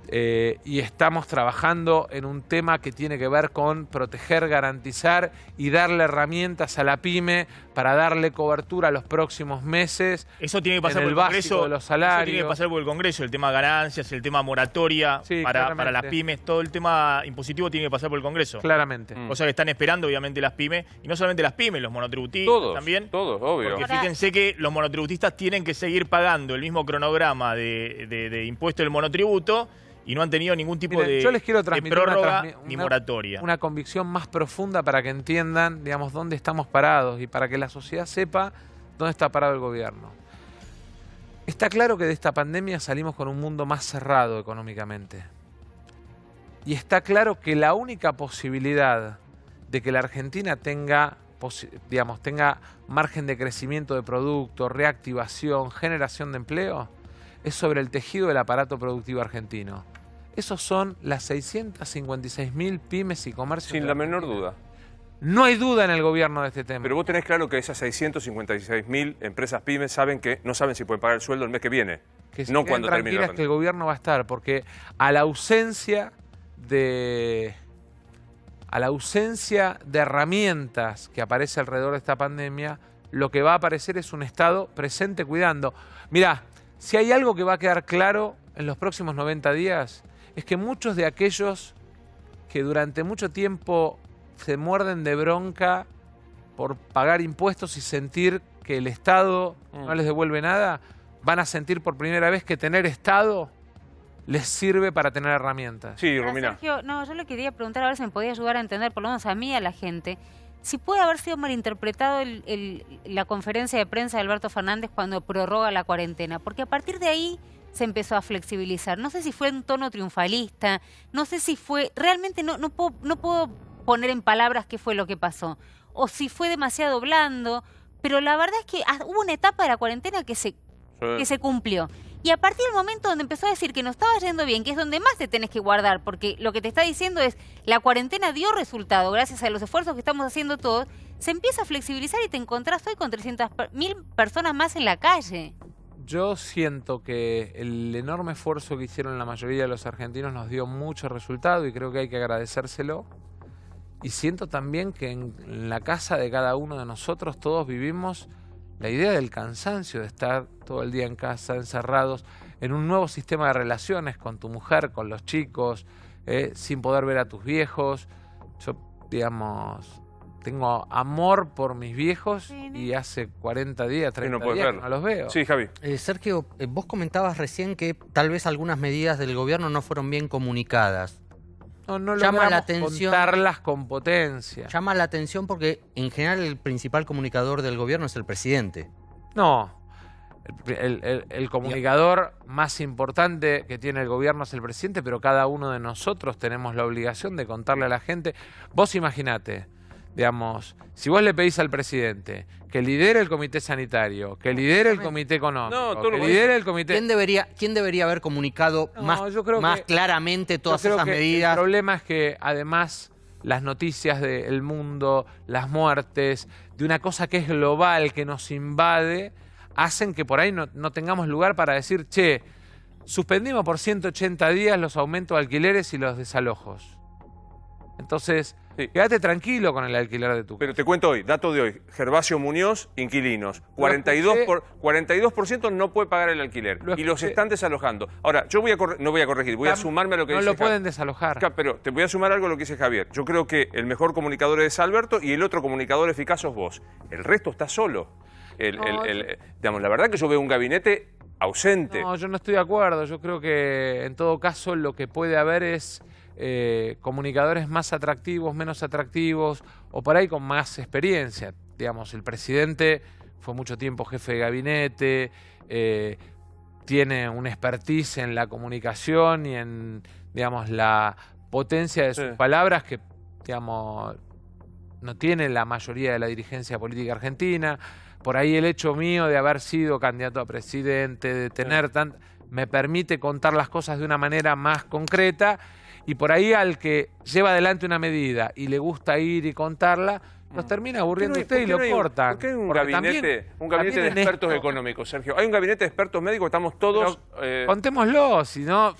Y estamos trabajando en un tema que tiene que ver con proteger, garantizar y darle herramientas a la pyme para darle cobertura a los próximos meses. Eso tiene que pasar en por el el Congreso. de los salarios. Eso tiene que pasar por el Congreso, el tema ganancias, el tema moratoria para las pymes, todo el tema impositivo tiene que pasar por el Congreso. Claramente. Cosa que están esperando obviamente las pymes, y no solamente las pymes, los monotributistas también. Todos, obvio. Porque fíjense que los monotributistas tienen que seguir pagando el mismo cronograma de impuesto del monotributo, y no han tenido ningún tipo de yo les quiero transmitir prórroga ni moratoria. Una convicción más profunda para que entiendan, digamos, dónde estamos parados y para que la sociedad sepa dónde está parado el gobierno. Está claro que de esta pandemia salimos con un mundo más cerrado económicamente. Y está claro que la única posibilidad de que la Argentina tenga, tenga margen de crecimiento de producto, reactivación, generación de empleo, es sobre el tejido del aparato productivo argentino. Esos son las 656.000 pymes y comercios. Sin la menor duda. No hay duda en el gobierno de este tema. Pero vos tenés claro que esas 656.000 empresas pymes saben que no saben si pueden pagar el sueldo el mes que viene. Que no cuando termine la que el gobierno va a estar, porque a la ausencia de herramientas que aparece alrededor de esta pandemia, lo que va a aparecer es un Estado presente cuidando. Mirá, si hay algo que va a quedar claro en los próximos 90 días, es que muchos de aquellos que durante mucho tiempo se muerden de bronca por pagar impuestos y sentir que el Estado no les devuelve nada, van a sentir por primera vez que tener Estado les sirve para tener herramientas. Sí, Romina. Sergio, no, yo le quería preguntar a ver si me podía ayudar a entender, por lo menos a mí y a la gente, si puede haber sido malinterpretado la conferencia de prensa de Alberto Fernández cuando prorroga la cuarentena, porque a partir de ahí se empezó a flexibilizar. No sé si fue en tono triunfalista, no sé si fue... Realmente no puedo poner en palabras qué fue lo que pasó, o si fue demasiado blando, pero la verdad es que hubo una etapa de la cuarentena que se cumplió. Y a partir del momento donde empezó a decir que no estaba yendo bien, que es donde más te tenés que guardar, porque lo que te está diciendo es la cuarentena dio resultado gracias a los esfuerzos que estamos haciendo todos, se empieza a flexibilizar y te encontrás hoy con 300.000 personas más en la calle. Yo siento que el enorme esfuerzo que hicieron la mayoría de los argentinos nos dio mucho resultado y creo que hay que agradecérselo. Y siento también que en la casa de cada uno de nosotros todos vivimos la idea del cansancio de estar todo el día en casa, encerrados, en un nuevo sistema de relaciones con tu mujer, con los chicos, sin poder ver a tus viejos. Yo, digamos, tengo amor por mis viejos y hace 40 días, 30 días que no los veo. Sí, Javi. Sergio, vos comentabas recién que tal vez algunas medidas del gobierno no fueron bien comunicadas. No llama la atención, contarlas con potencia. Llama la atención porque en general el principal comunicador del gobierno es el presidente. No, el comunicador más importante que tiene el gobierno es el presidente, pero cada uno de nosotros tenemos la obligación de contarle a la gente. Vos imaginate, digamos, si vos le pedís al presidente que lidere el comité sanitario, que lidere el comité económico, que lidere el comité... ¿Quién debería haber comunicado más claramente todas esas medidas? El problema es que además las noticias del mundo, las muertes, de una cosa que es global, que nos invade, hacen que por ahí no tengamos lugar para decir, che, suspendimos por 180 días los aumentos de alquileres y los desalojos. Entonces, quédate tranquilo con el alquiler de tu casa. Pero te cuento hoy, dato de hoy, Gervasio Muñoz, inquilinos, 42% no puede pagar el alquiler y los están desalojando. Ahora, yo no voy a corregir, voy a sumarme a lo que dice Javier. No lo pueden desalojar. Pero te voy a sumar algo a lo que dice Javier. Yo creo que el mejor comunicador es Alberto y el otro comunicador eficaz sos vos. El resto está solo. Digamos, la verdad que yo veo un gabinete ausente. No, yo no estoy de acuerdo. Yo creo que en todo caso lo que puede haber es comunicadores más atractivos, menos atractivos, o por ahí con más experiencia. Digamos, el presidente fue mucho tiempo jefe de gabinete, tiene una expertise en la comunicación y en, digamos, la potencia de sus palabras que, digamos, no tiene la mayoría de la dirigencia política argentina. Por ahí el hecho mío de haber sido candidato a presidente, de tener me permite contar las cosas de una manera más concreta. Y por ahí al que lleva adelante una medida y le gusta ir y contarla, nos termina aburriendo usted y lo cortan. ¿Por qué hay un gabinete de expertos económicos, Sergio? Hay un gabinete de expertos médicos, estamos todos... Contémoslo, si no...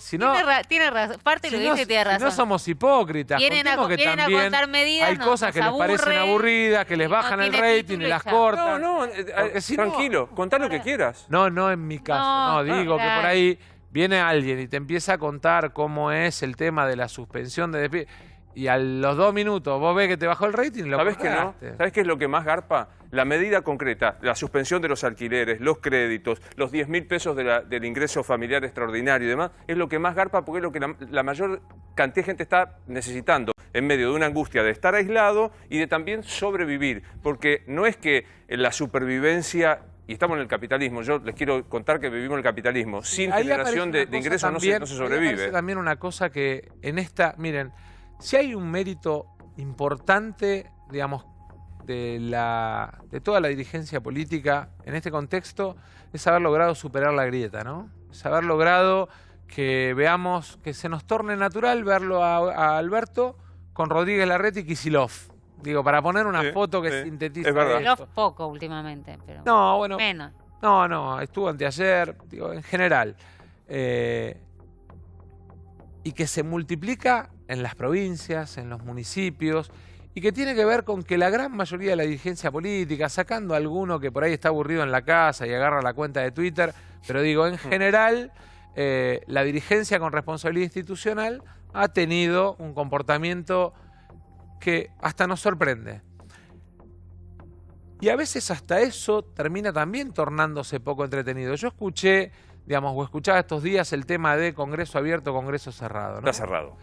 Tiene razón, parte de lo que dice tiene razón. No somos hipócritas, contemos que también medidas, hay cosas que les parecen aburridas, que les bajan el rating y las cortan. Tranquilo, contá lo que quieras. No en mi caso, digo que por ahí... Viene alguien y te empieza a contar cómo es el tema de la suspensión de despido y a los 2 minutos vos ves que te bajó el rating y lo ¿Sabés cortaste. que no? ¿Sabés qué es lo que más garpa? La medida concreta, la suspensión de los alquileres, los créditos, los 10.000 pesos del ingreso familiar extraordinario y demás, es lo que más garpa porque es lo que la mayor cantidad de gente está necesitando en medio de una angustia de estar aislado y de también sobrevivir. Porque no es que la supervivencia y estamos en el capitalismo, yo les quiero contar que vivimos en el capitalismo, sin generación de ingresos no se sobrevive. Aparece también una cosa que en esta, miren, si hay un mérito importante, digamos, de toda la dirigencia política en este contexto, es haber logrado superar la grieta, ¿no? Es haber logrado que veamos, que se nos torne natural verlo a Alberto con Rodríguez Larreta y Kicillof. Digo, para poner una foto que sintetiza. Es verdad. Kicillof poco últimamente, pero no, bueno, menos. No, estuvo anteayer, digo, en general. Y que se multiplica en las provincias, en los municipios, y que tiene que ver con que la gran mayoría de la dirigencia política, sacando a alguno que por ahí está aburrido en la casa y agarra la cuenta de Twitter, pero digo, en general, la dirigencia con responsabilidad institucional ha tenido un comportamiento que hasta nos sorprende. Y a veces hasta eso termina también tornándose poco entretenido. Yo escuché, digamos, o escuchaba estos días el tema de Congreso abierto, Congreso cerrado, ¿no? Está cerrado.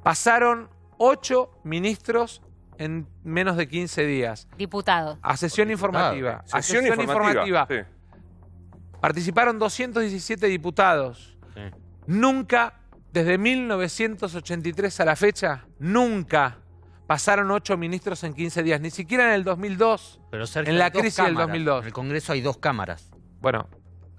Pasaron 8 ministros en menos de 15 días. Diputados. A sesión informativa. Sesión informativa. Sí. Participaron 217 diputados. Sí. Nunca, desde 1983 a la fecha, nunca pasaron 8 ministros en 15 días. Ni siquiera en el 2002, Pero, Sergio, en la hay dos crisis del cámaras. 2002. En el Congreso hay 2 cámaras. Bueno,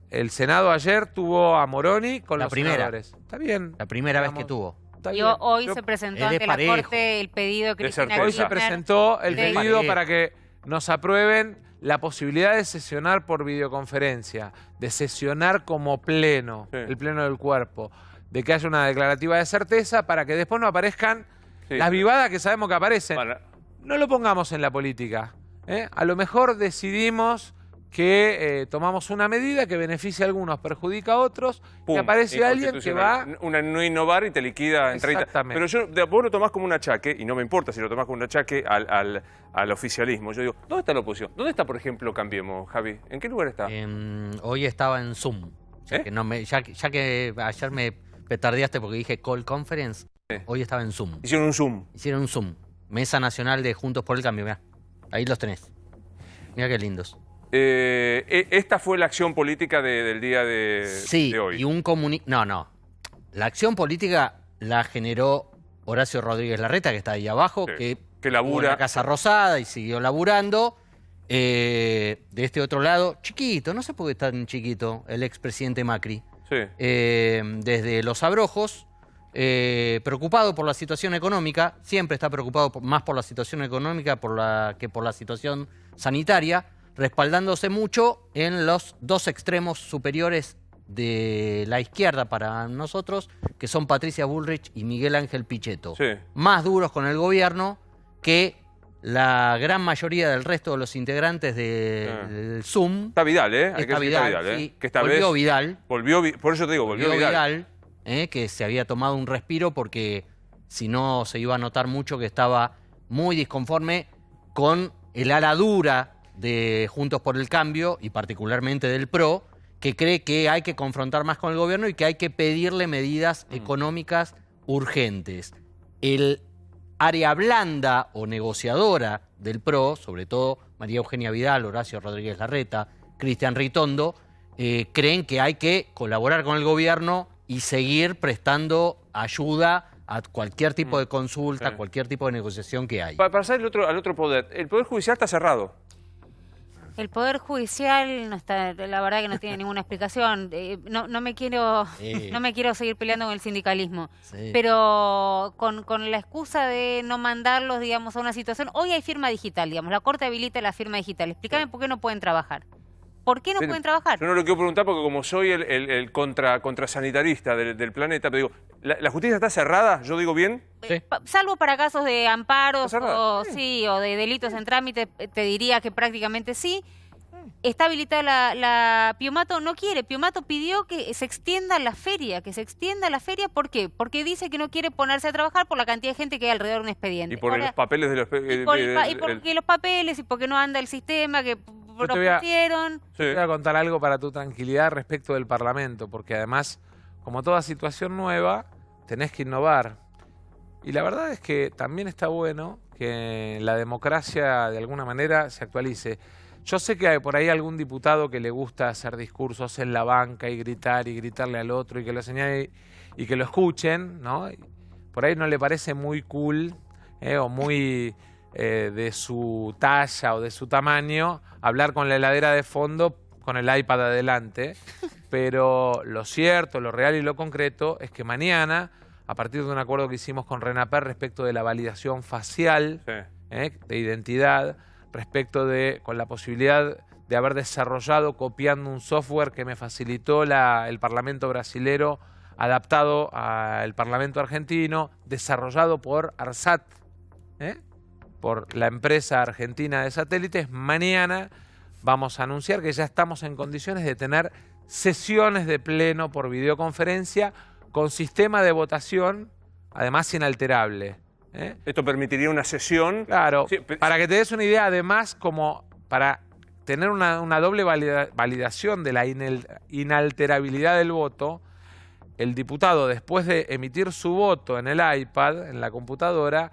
el Senado ayer tuvo a Moroni con La los primera. senadores. Está bien. La primera vez Digamos, que tuvo. está Y bien. hoy Yo- se presentó es de ante la parejo. Corte el pedido de Cristina certeza. Hoy se Kirchner. presentó el de- pedido Parejo. para que nos aprueben la posibilidad de sesionar por videoconferencia, de sesionar como pleno, Sí. el pleno del cuerpo, de que haya una declarativa de certeza para que después no aparezcan Sí. las vivadas que sabemos que aparecen. Para- No lo pongamos en la política. A lo mejor decidimos que tomamos una medida que beneficia a algunos, perjudica a otros, Pum, y aparece alguien que va... inconstitucional. Una no innovar y te liquida en 30. Exactamente. Pero vos lo tomás como un achaque, y no me importa si lo tomás como un achaque al oficialismo. Yo digo, ¿dónde está la oposición? ¿Dónde está, por ejemplo, Cambiemos, Javi? ¿En qué lugar está? Hoy estaba en Zoom. O sea, que no me, ya que ayer me petardeaste porque dije call conference, hoy estaba en Zoom. Hicieron un Zoom. Hicieron un Zoom. Mesa Nacional de Juntos por el Cambio, mirá. Ahí los tenés. Mirá qué lindos. Esta fue la acción política del día Sí, de hoy. y un comunicado... No. La acción política la generó Horacio Rodríguez Larreta, que está ahí abajo, Sí, que labura. estuvo en la Casa Rosada y siguió laburando. De este otro lado, chiquito, no sé por qué es tan chiquito, el expresidente Macri. Sí. Desde Los Abrojos, preocupado por la situación económica, siempre está preocupado más por la situación económica que por la situación sanitaria, respaldándose mucho en los 2 extremos superiores de la izquierda para nosotros, que son Patricia Bullrich y Miguel Ángel Pichetto. Sí. Más duros con el gobierno que la gran mayoría del resto de los integrantes del Zoom. Está Vidal, ¿eh? Hay que Está decir que está Vidal, Vidal, ¿eh? sí. Que esta Volvió vez Vidal. por eso te digo, volvió Vidal. Que se había tomado un respiro porque si no se iba a notar mucho que estaba muy disconforme con el ala dura de Juntos por el Cambio y particularmente del PRO, que cree que hay que confrontar más con el gobierno y que hay que pedirle medidas económicas urgentes. El área blanda o negociadora del PRO, sobre todo María Eugenia Vidal, Horacio Rodríguez Larreta, Cristian Ritondo, creen que hay que colaborar con el gobierno y seguir prestando ayuda a cualquier tipo de consulta, Sí. cualquier tipo de negociación que hay. Para pasar al otro poder, el Poder Judicial está cerrado. El Poder Judicial no está, la verdad que no tiene ninguna explicación. No me quiero seguir peleando con el sindicalismo. Sí. Pero con la excusa de no mandarlos, digamos, a una situación... Hoy hay firma digital, digamos. La Corte habilita la firma digital. Explícame por qué no pueden trabajar. ¿Por qué no pueden trabajar? Yo no lo quiero preguntar porque como soy el contrasanitarista del planeta, pero digo, ¿la justicia está cerrada? ¿Yo digo bien? Sí. Salvo para casos de amparos ¿Está cerrada? o de delitos en trámite, te diría que prácticamente sí. Está habilitada la Piumato, no quiere. Piumato pidió que se extienda la feria, ¿por qué? Porque dice que no quiere ponerse a trabajar por la cantidad de gente que hay alrededor de un expediente. Y por Ahora, los papeles de los... y porque los papeles, y porque no anda el sistema, que Yo te voy a- propusieron. Sí. Te voy a contar algo para tu tranquilidad respecto del Parlamento, porque además, como toda situación nueva, tenés que innovar. Y la verdad es que también está bueno que la democracia de alguna manera se actualice. Yo sé que hay por ahí algún diputado que le gusta hacer discursos en la banca y gritarle al otro y que lo señale y que lo escuchen, ¿no? Por ahí no le parece muy cool o muy de su talla o de su tamaño hablar con la heladera de fondo con el iPad adelante, pero lo cierto, lo real y lo concreto es que mañana, a partir de un acuerdo que hicimos con RENAPER respecto de la validación facial de identidad, respecto de con la posibilidad de haber desarrollado copiando un software que me facilitó el Parlamento brasilero, adaptado al Parlamento argentino, desarrollado por ARSAT, por la empresa argentina de satélites. Mañana vamos a anunciar que ya estamos en condiciones de tener sesiones de pleno por videoconferencia con sistema de votación, además inalterable. Esto permitiría una sesión. Claro, sí, para que te des una idea, además, como para tener una doble validación de la inalterabilidad del voto, el diputado, después de emitir su voto en el iPad, en la computadora,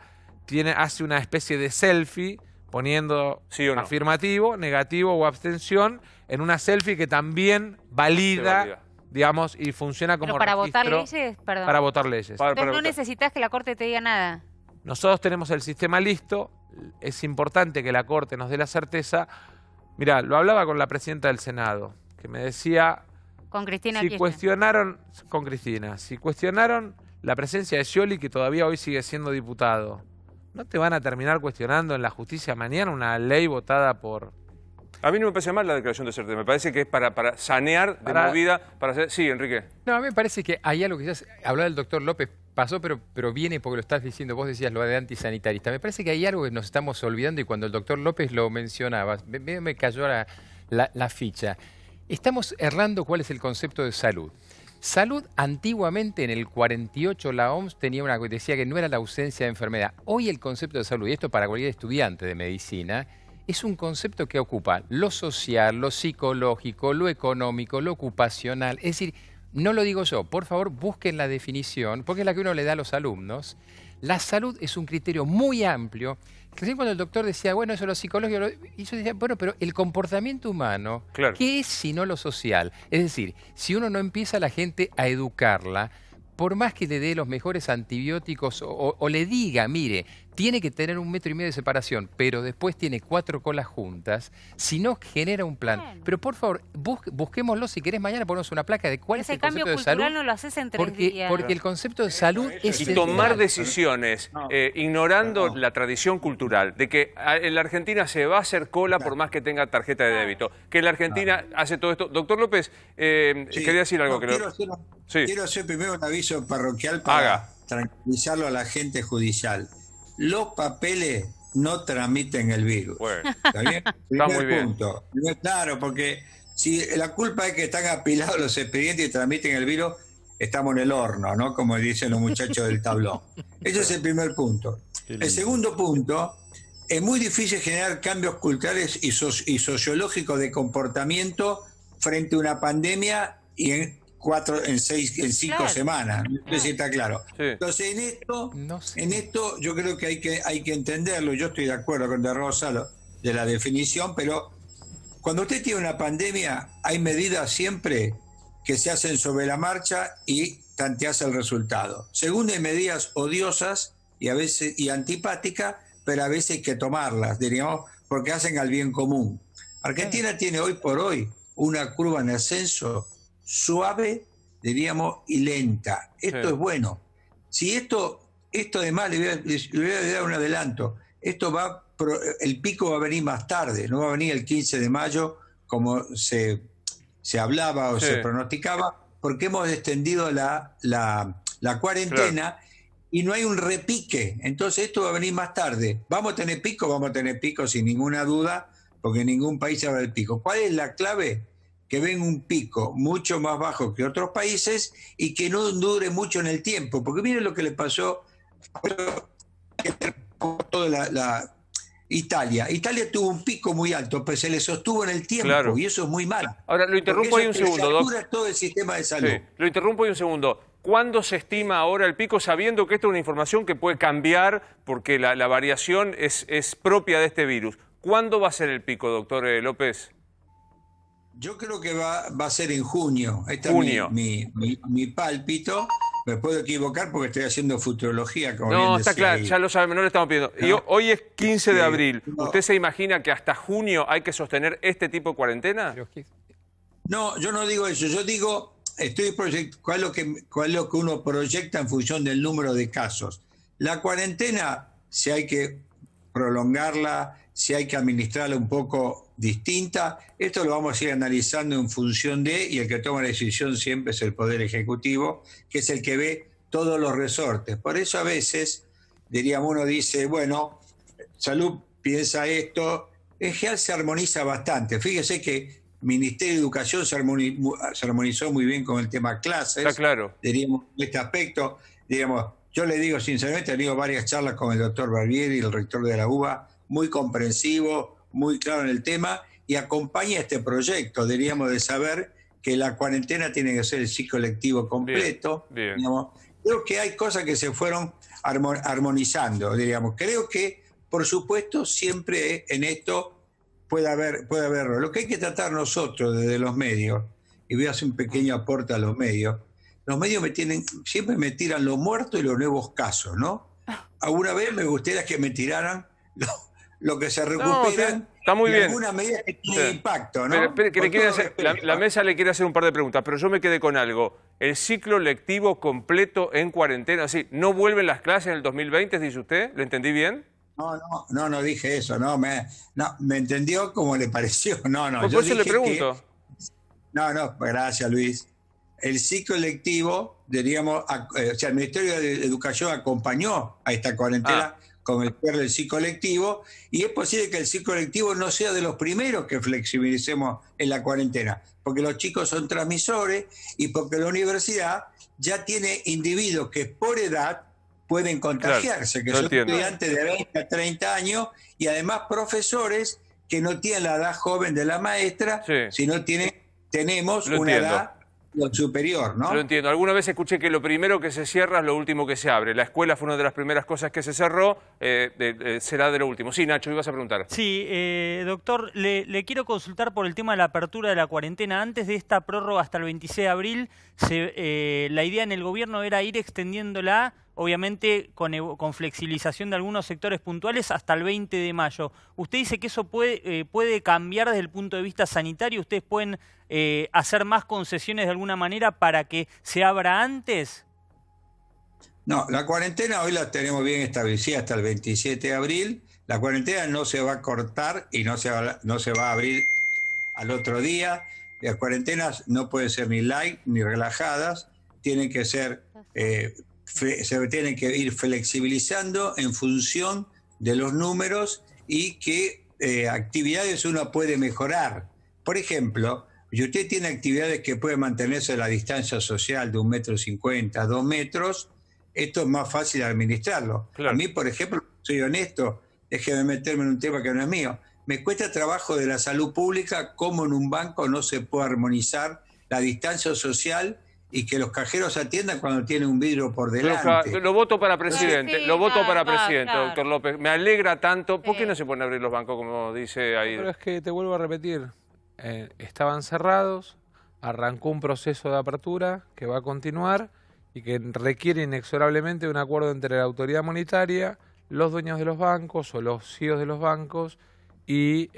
hace una especie de selfie poniendo ¿sí o no? Afirmativo, negativo o abstención en una selfie que también valida, digamos, y funciona como para registro. ¿Votar leyes? Perdón. Para votar leyes. Entonces no necesitas que la Corte te diga nada. Nosotros tenemos el sistema listo, es importante que la Corte nos dé la certeza. Mirá, lo hablaba con la presidenta del Senado, que me decía... Con Cristina si Kirchner. cuestionaron, con Cristina, si cuestionaron la presencia de Scioli, que todavía hoy sigue siendo diputado, ¿no te van a terminar cuestionando en la justicia mañana una ley votada por...? A mí no me parece mal la declaración de certeza, me parece que es para sanear de movida, para hacer... Sí, Enrique. No, a mí me parece que hay algo que ya hablaba del doctor López, pasó, pero viene porque lo estás diciendo, vos decías lo de antisanitarista. Me parece que hay algo que nos estamos olvidando y cuando el doctor López lo mencionaba, me cayó la ficha. Estamos errando cuál es el concepto de salud. Salud, antiguamente en el 48 la OMS decía que no era la ausencia de enfermedad. Hoy el concepto de salud, y esto para cualquier estudiante de medicina, es un concepto que ocupa lo social, lo psicológico, lo económico, lo ocupacional. Es decir, no lo digo yo, por favor busquen la definición, porque es la que uno le da a los alumnos. La salud es un criterio muy amplio. Recién cuando el doctor decía, bueno, eso es lo psicológico, y yo decía, bueno, pero el comportamiento humano, claro, ¿qué es sino lo social? Es decir, si uno no empieza a la gente a educarla, por más que le dé los mejores antibióticos o le diga, mire, tiene que tener 1,5 metros de separación, pero después tiene 4 colas juntas, si no genera un plan. Bueno. Pero por favor, busquémoslo, si querés mañana ponemos una placa de cuál es el concepto de salud. Ese cambio cultural no lo haces en 3 días. Porque el concepto de salud es... Y tomar decisiones, ignorando la tradición cultural, de que en la Argentina se va a hacer cola por más que tenga tarjeta de débito, que en la Argentina hace todo esto. Doctor López, quería decir algo. Quiero hacer primero un aviso parroquial para tranquilizarlo a la gente judicial. Los papeles no transmiten el virus. Bueno, ¿está bien? Está muy bien. Punto. Claro, porque si la culpa es que están apilados los expedientes y transmiten el virus, estamos en el horno, ¿no? Como dicen los muchachos del tablón. Ese es el primer punto. El segundo punto, es muy difícil generar cambios culturales y sociológicos de comportamiento frente a una pandemia y en 5 semanas. No sé si está claro. Sí. Entonces, en esto yo creo que hay que entenderlo. Yo estoy de acuerdo con De Rosa de la definición, pero cuando usted tiene una pandemia, hay medidas siempre que se hacen sobre la marcha y tanteas el resultado. Segundo, hay medidas odiosas y a veces antipáticas, pero a veces hay que tomarlas, diríamos, porque hacen al bien común. Argentina tiene hoy por hoy una curva en ascenso suave, diríamos, y lenta. Esto es bueno. Si esto además, le voy a dar un adelanto, el pico va a venir más tarde, no va a venir el 15 de mayo como se hablaba o se pronosticaba, porque hemos extendido la cuarentena y no hay un repique. Entonces esto va a venir más tarde. ¿Vamos a tener pico? Sin ninguna duda, porque en ningún país va a haber pico. ¿Cuál es la clave? Que venga un pico mucho más bajo que otros países y que no dure mucho en el tiempo. Porque miren lo que le pasó a toda Italia. Italia tuvo un pico muy alto, pero se le sostuvo en el tiempo y eso es muy malo. Ahora, lo interrumpo ahí un segundo, Doc. Todo el sistema de salud. Sí, lo interrumpo ahí un segundo. ¿Cuándo se estima ahora el pico, sabiendo que esta es una información que puede cambiar porque la variación es propia de este virus? ¿Cuándo va a ser el pico, doctor López? Yo creo que va a ser en junio. Este junio. Es mi pálpito. Me puedo equivocar porque estoy haciendo futurología. Como no, bien está claro, ya lo sabemos, no le estamos pidiendo. ¿No? Y hoy es 15 de abril. ¿Usted se imagina que hasta junio hay que sostener este tipo de cuarentena? No, yo no digo eso. Yo digo, ¿cuál es lo que uno proyecta en función del número de casos? La cuarentena, si hay que prolongarla, si hay que administrarla un poco distinta, esto lo vamos a ir analizando en función de, y el que toma la decisión siempre es el Poder Ejecutivo, que es el que ve todos los resortes. Por eso a veces, diríamos, uno dice, bueno, Salud piensa esto, en general se armoniza bastante. Fíjese que el Ministerio de Educación se armonizó muy bien con el tema clases. Está claro. Diríamos, en este aspecto, diríamos, yo le digo sinceramente, he tenido varias charlas con el doctor Barbieri, el rector de la UBA, muy comprensivo, muy claro en el tema, y acompaña este proyecto, diríamos, de saber que la cuarentena tiene que ser el ciclo lectivo completo. Bien. Digamos. Creo que hay cosas que se fueron armonizando, diríamos. Creo que, por supuesto, siempre en esto puede haberlo. Lo que hay que tratar nosotros desde los medios, y voy a hacer un pequeño aporte a los medios siempre me tiran los muertos y los nuevos casos, ¿no? Alguna vez me gustaría que me tiraran lo que se recuperan. No, está muy bien. Alguna medida que tiene impacto, ¿no? Pero, que la mesa le quiere hacer un par de preguntas, pero yo me quedé con algo. ¿El ciclo lectivo completo en cuarentena, así, no vuelven las clases en el 2020, dice usted? ¿Lo entendí bien? No dije eso, me entendió como le pareció. Por eso le pregunto. Gracias, Luis. El ciclo lectivo, diríamos, el Ministerio de Educación acompañó a esta cuarentena con el cierre del ciclo lectivo, y es posible que el ciclo lectivo no sea de los primeros que flexibilicemos en la cuarentena, porque los chicos son transmisores y porque la universidad ya tiene individuos que por edad pueden contagiarse, que son estudiantes de 20 a 30 años, y además profesores que no tienen la edad joven de la maestra, sino tenemos una edad superior, ¿no? Lo entiendo. Alguna vez escuché que lo primero que se cierra es lo último que se abre. La escuela fue una de las primeras cosas que se cerró, será de lo último. Sí, Nacho, ibas a preguntar. Sí, doctor, le quiero consultar por el tema de la apertura de la cuarentena. Antes de esta prórroga hasta el 26 de abril, la idea en el gobierno era ir extendiéndola, obviamente con flexibilización de algunos sectores puntuales, hasta el 20 de mayo. ¿Usted dice que eso puede cambiar desde el punto de vista sanitario? ¿Ustedes pueden hacer más concesiones de alguna manera para que se abra antes? No, la cuarentena hoy la tenemos bien establecida hasta el 27 de abril. La cuarentena no se va a cortar y no se va a abrir al otro día. Las cuarentenas no pueden ser ni light ni relajadas, tienen que ser... se tienen que ir flexibilizando en función de los números y qué actividades uno puede mejorar. Por ejemplo, si usted tiene actividades que puede mantenerse a la distancia social de 1,50 m, 2 metros, esto es más fácil administrarlo. Claro. A mí, por ejemplo, soy honesto, déjeme meterme en un tema que no es mío. Me cuesta trabajo de la salud pública cómo en un banco no se puede armonizar la distancia social y que los cajeros atiendan cuando tienen un vidrio por delante. Lo voto para presidente, doctor López. Me alegra tanto. ¿Por qué no se pueden abrir los bancos, como dice ahí? Pero es que te vuelvo a repetir, estaban cerrados, arrancó un proceso de apertura que va a continuar y que requiere inexorablemente un acuerdo entre la autoridad monetaria, los dueños de los bancos o los CEOs de los bancos y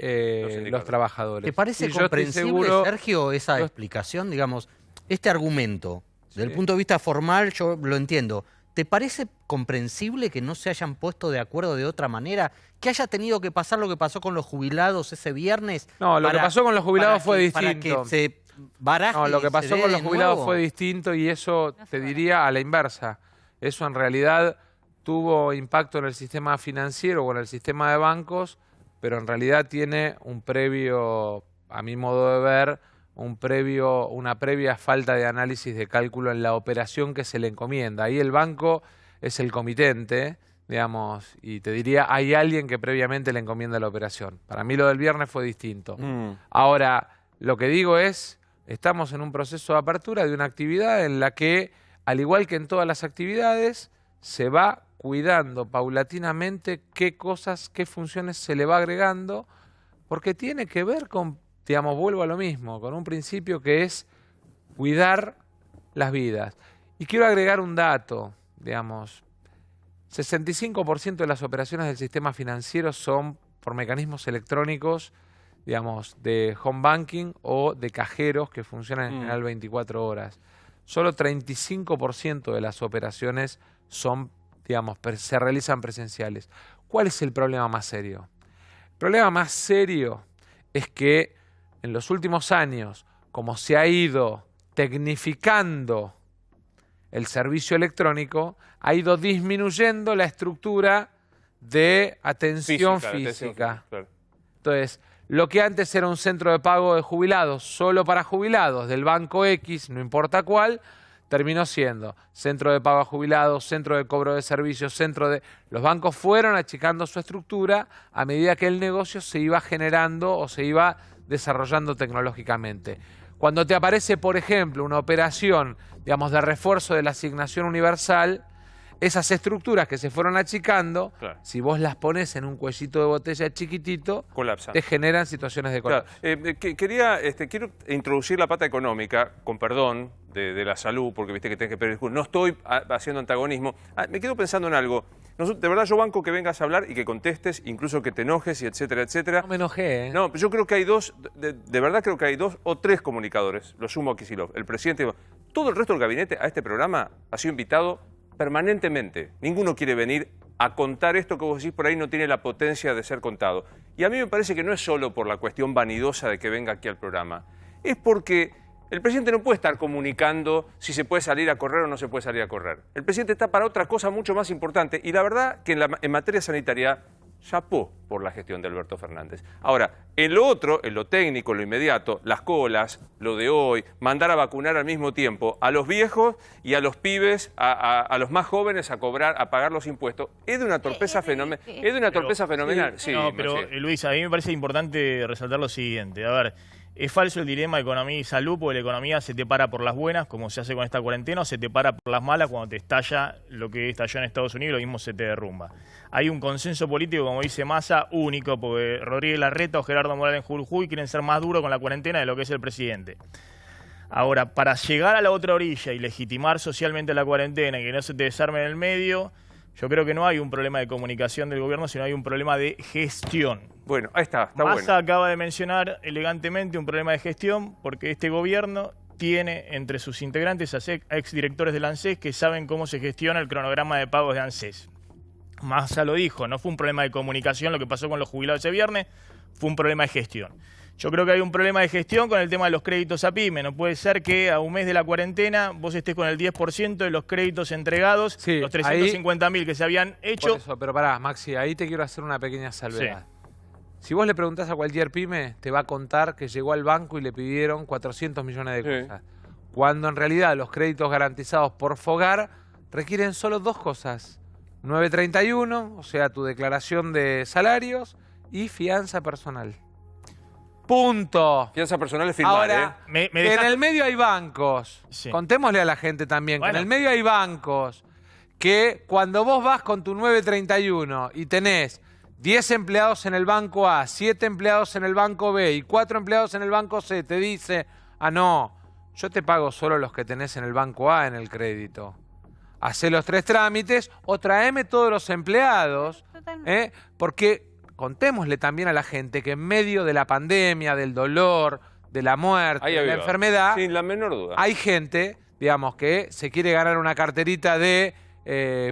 los trabajadores. ¿Te parece comprensible, Sergio, esa explicación, digamos? Este argumento, desde el punto de vista formal, yo lo entiendo. ¿Te parece comprensible que no se hayan puesto de acuerdo de otra manera? ¿Que haya tenido que pasar lo que pasó con los jubilados ese viernes? No, lo que pasó con los jubilados fue distinto. Para que se baraje. No, lo que pasó con los jubilados fue distinto, y eso te diría a la inversa. Eso en realidad tuvo impacto en el sistema financiero o en el sistema de bancos, pero en realidad tiene un previo, a mi modo de ver, una previa falta de análisis de cálculo en la operación que se le encomienda. Ahí el banco es el comitente, digamos, y te diría, hay alguien que previamente le encomienda la operación. Para mí lo del viernes fue distinto. Ahora, lo que digo es, estamos en un proceso de apertura de una actividad en la que, al igual que en todas las actividades, se va cuidando paulatinamente qué cosas, qué funciones se le va agregando, porque tiene que ver con, digamos, vuelvo a lo mismo, con un principio que es cuidar las vidas. Y quiero agregar un dato, digamos, 65% de las operaciones del sistema financiero son por mecanismos electrónicos, digamos, de home banking o de cajeros que funcionan en general 24 horas. Solo 35% de las operaciones son, digamos, se realizan presenciales. ¿Cuál es el problema más serio? El problema más serio es que en los últimos años, como se ha ido tecnificando el servicio electrónico, ha ido disminuyendo la estructura de atención física. Claro. Entonces, lo que antes era un centro de pago de jubilados, solo para jubilados, del banco X, no importa cuál, terminó siendo centro de pago a jubilados, centro de cobro de servicios, centro de... Los bancos fueron achicando su estructura a medida que el negocio se iba generando o se iba desarrollando tecnológicamente. Cuando te aparece, por ejemplo, una operación, digamos, de refuerzo de la asignación universal, esas estructuras que se fueron achicando, claro, si vos las pones en un cuellito de botella chiquitito, colapsan, te generan situaciones de colapso. Claro. Quiero introducir la pata económica, con perdón, de la salud, porque viste que tenés que pedir disculpas. No estoy haciendo antagonismo. Me quedo pensando en algo. De verdad, yo banco que vengas a hablar y que contestes, incluso que te enojes, y etcétera, etcétera. No me enojé, ¿eh? No, yo creo que hay dos, de verdad creo que hay 2 o 3 comunicadores. Lo sumo a Kicillof, el presidente. Todo el resto del gabinete a este programa ha sido invitado permanentemente. Ninguno quiere venir a contar esto que vos decís por ahí, no tiene la potencia de ser contado. Y a mí me parece que no es solo por la cuestión vanidosa de que venga aquí al programa. Es porque el presidente no puede estar comunicando si se puede salir a correr o no se puede salir a correr. El presidente está para otra cosa mucho más importante. Y la verdad que en materia sanitaria, chapó por la gestión de Alberto Fernández. Ahora, en lo otro, en lo técnico, en lo inmediato, las colas, lo de hoy, mandar a vacunar al mismo tiempo a los viejos y a los pibes, a los más jóvenes a cobrar, a pagar los impuestos, es de una torpeza fenomenal. Es de una torpeza fenomenal. Sí, no, pero Luis, a mí me parece importante resaltar lo siguiente. A ver, es falso el dilema de economía y salud, porque la economía se te para por las buenas, como se hace con esta cuarentena, o se te para por las malas cuando te estalla lo que estalló en Estados Unidos, lo mismo se te derrumba. Hay un consenso político, como dice Massa, único, porque Rodríguez Larreta o Gerardo Morales en Jujuy quieren ser más duros con la cuarentena de lo que es el presidente. Ahora, para llegar a la otra orilla y legitimar socialmente la cuarentena y que no se te desarme en el medio, yo creo que no hay un problema de comunicación del gobierno, sino hay un problema de gestión. Bueno, ahí está Massa bueno. acaba de mencionar elegantemente un problema de gestión, porque este gobierno tiene entre sus integrantes a exdirectores del ANSES que saben cómo se gestiona el cronograma de pagos de ANSES. Massa lo dijo, no fue un problema de comunicación lo que pasó con los jubilados ese viernes, fue un problema de gestión. Yo creo que hay un problema de gestión con el tema de los créditos a pyme. No puede ser que a un mes de la cuarentena vos estés con el 10% de los créditos entregados, sí, los 350.000 que se habían hecho. Por eso, pero pará, Maxi, ahí te quiero hacer una pequeña salvedad. Sí. Si vos le preguntás a cualquier pyme, te va a contar que llegó al banco y le pidieron 400 millones de cosas. Sí. Cuando en realidad los créditos garantizados por FOGAR requieren solo 2 cosas. 931, o sea, tu declaración de salarios, y fianza personal. Punto. Fianza personal es firmar, ahora, que en el medio hay bancos. Sí. Contémosle a la gente también, bueno, que en el medio hay bancos que cuando vos vas con tu 931 y tenés 10 empleados en el banco A, 7 empleados en el banco B y 4 empleados en el banco C, te dice, ah, no, yo te pago solo los que tenés en el banco A en el crédito. Hacé los 3 trámites o tráeme todos los empleados, porque contémosle también a la gente que en medio de la pandemia, del dolor, de la muerte, de la enfermedad, sin la menor duda, hay gente, digamos, que se quiere ganar una carterita de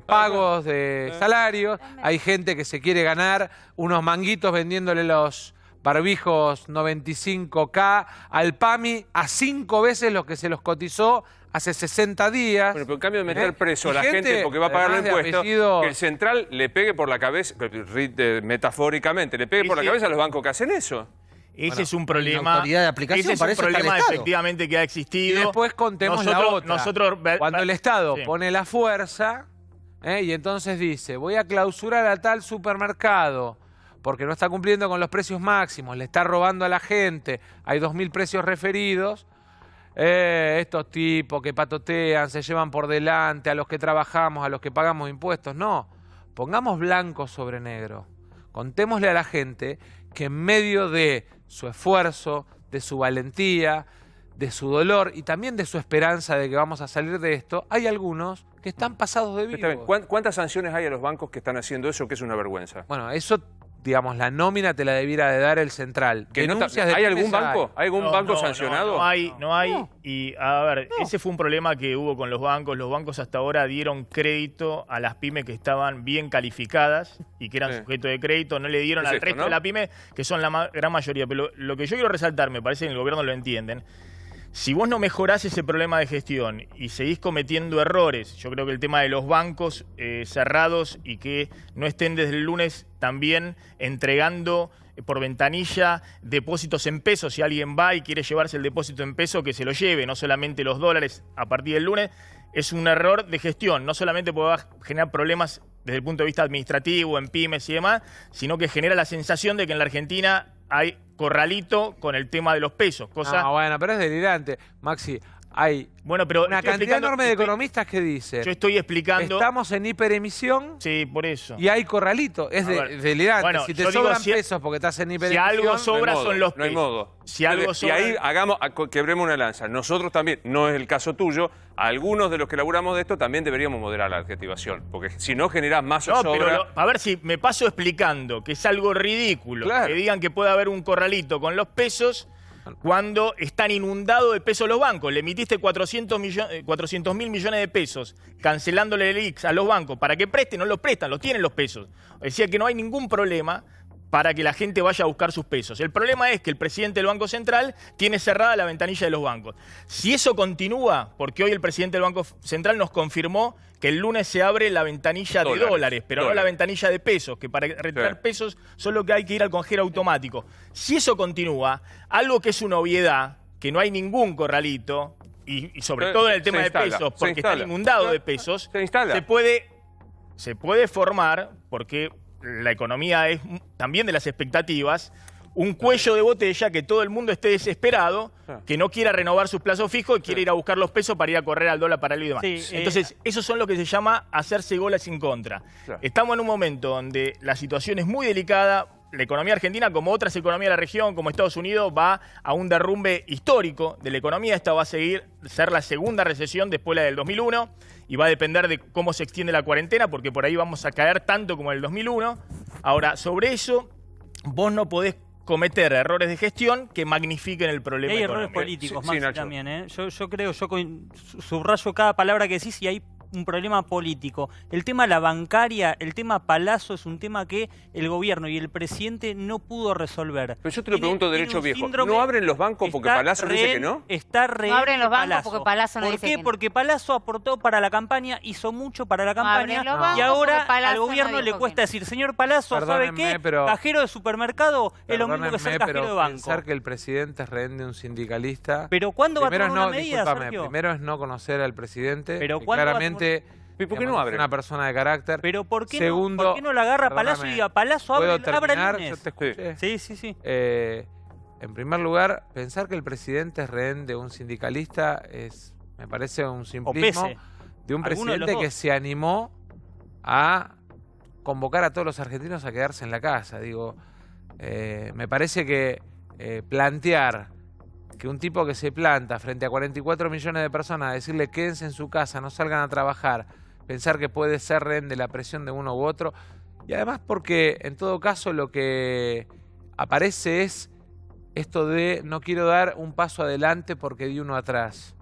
pagos de salarios, hay gente que se quiere ganar unos manguitos vendiéndole los barbijos 95K al PAMI a 5 veces lo que se los cotizó hace 60 días. Bueno, pero en cambio de meter preso a la gente porque va a pagar los impuestos, que el central le pegue por la cabeza, metafóricamente, le pegue por la cabeza a los bancos que hacen eso. Ese es un problema. De aplicación, ese es un problema efectivamente que ha existido. Y después contemos la otra. Cuando el Estado pone la fuerza y entonces dice, voy a clausurar a tal supermercado porque no está cumpliendo con los precios máximos, le está robando a la gente, hay 2.000 precios referidos. estos tipos que patotean, se llevan por delante a los que trabajamos, a los que pagamos impuestos. No, pongamos blanco sobre negro. Contémosle a la gente que en medio de su esfuerzo, de su valentía, de su dolor y también de su esperanza de que vamos a salir de esto, hay algunos que están pasados de vivo. ¿Cuántas sanciones hay a los bancos que están haciendo eso, que es una vergüenza? Bueno, eso, digamos, la nómina te la debiera de dar el central. ¿Hay algún banco? ¿Hay algún banco sancionado? No hay. Y a ver, ese fue un problema que hubo con los bancos. Los bancos hasta ahora dieron crédito a las pymes que estaban bien calificadas y que eran sujetos de crédito. No le dieron al resto de la pyme, que son la gran mayoría. Pero lo que yo quiero resaltar, me parece que en el gobierno lo entienden. Si vos no mejorás ese problema de gestión y seguís cometiendo errores, yo creo que el tema de los bancos cerrados y que no estén desde el lunes también entregando por ventanilla depósitos en pesos, si alguien va y quiere llevarse el depósito en pesos, que se lo lleve, no solamente los dólares a partir del lunes, es un error de gestión, no solamente porque va a generar problemas desde el punto de vista administrativo, en pymes y demás, sino que genera la sensación de que en la Argentina hay corralito con el tema de los pesos. No, bueno, pero es delirante. Maxi, hay una cantidad enorme de economistas que dicen... Yo estoy explicando... Estamos en hiperemisión... Sí, por eso. Y hay corralito. Es delirante. Bueno, si te sobran pesos porque estás en hiperemisión... Si algo sobra son los pesos. No hay modo. Si algo sobra... Y ahí quebremos una lanza. Nosotros también, no es el caso tuyo, algunos de los que laburamos de esto también deberíamos moderar la adjetivación. Porque si no generás más sobra... Pero a ver si me paso explicando que es algo ridículo. Claro. Que digan que puede haber un corralito con los pesos... cuando están inundados de pesos los bancos. Le emitiste 400.000 millones de pesos cancelándole el IX a los bancos para que presten, no los prestan, los tienen los pesos. Decía que no hay ningún problema para que la gente vaya a buscar sus pesos. El problema es que el presidente del Banco Central tiene cerrada la ventanilla de los bancos. Si eso continúa, porque hoy el presidente del Banco Central nos confirmó que el lunes se abre la ventanilla de dólares, pero no la ventanilla de pesos, que para retirar pesos solo que hay que ir al cajero automático. Si eso continúa, algo que es una obviedad, que no hay ningún corralito, y sobre todo en el tema de pesos, porque están inundados de pesos, se puede formar, porque la economía es también de las expectativas, un cuello de botella que todo el mundo esté desesperado, que no quiera renovar sus plazos fijos y quiere ir a buscar los pesos para ir a correr al dólar paralelo y demás. Entonces, eso son lo que se llama hacerse goles en contra. Estamos en un momento donde la situación es muy delicada. La economía argentina, como otras economías de la región, como Estados Unidos, va a un derrumbe histórico de la economía. Esta va a ser la segunda recesión después de la del 2001 y va a depender de cómo se extiende la cuarentena, porque por ahí vamos a caer tanto como en el 2001. Ahora, sobre eso, vos no podés cometer errores de gestión que magnifiquen el problema hay económico. Errores políticos, Maxi, también. Yo creo, subrayo cada palabra que decís y hay un problema político. El tema de la bancaria, el tema Palazzo es un tema que el gobierno y el presidente no pudo resolver. Pero yo te lo pregunto derecho viejo. ¿No abren los bancos porque Palazzo dice que no? No abren los bancos porque Palazzo no dice que no. ¿Por qué? Porque Palazzo aportó para la campaña, hizo mucho para la campaña y ahora al gobierno le cuesta decir, señor Palazzo, ¿sabe qué? Cajero de supermercado es lo mismo que ser cajero de banco. Pensar que el presidente es rehén de un sindicalista... ¿Pero cuándo va a tomar una medida, Sergio? Primero es no conocer al presidente, pero claramente... ¿Y por qué no abre? Es una persona de carácter. Pero ¿por qué, Segundo, ¿por qué no la agarra Palazzo y diga, Palazzo abre el lunes? Yo te escuché. Sí. En primer lugar, pensar que el presidente es rehén de un sindicalista me parece un simplismo de un presidente que se animó a convocar a todos los argentinos a quedarse en la casa. Digo, me parece que plantear que un tipo que se planta frente a 44 millones de personas, decirle quédense en su casa, no salgan a trabajar, pensar que puede ser rehén de la presión de uno u otro, y además porque en todo caso lo que aparece es esto de no quiero dar un paso adelante porque di uno atrás,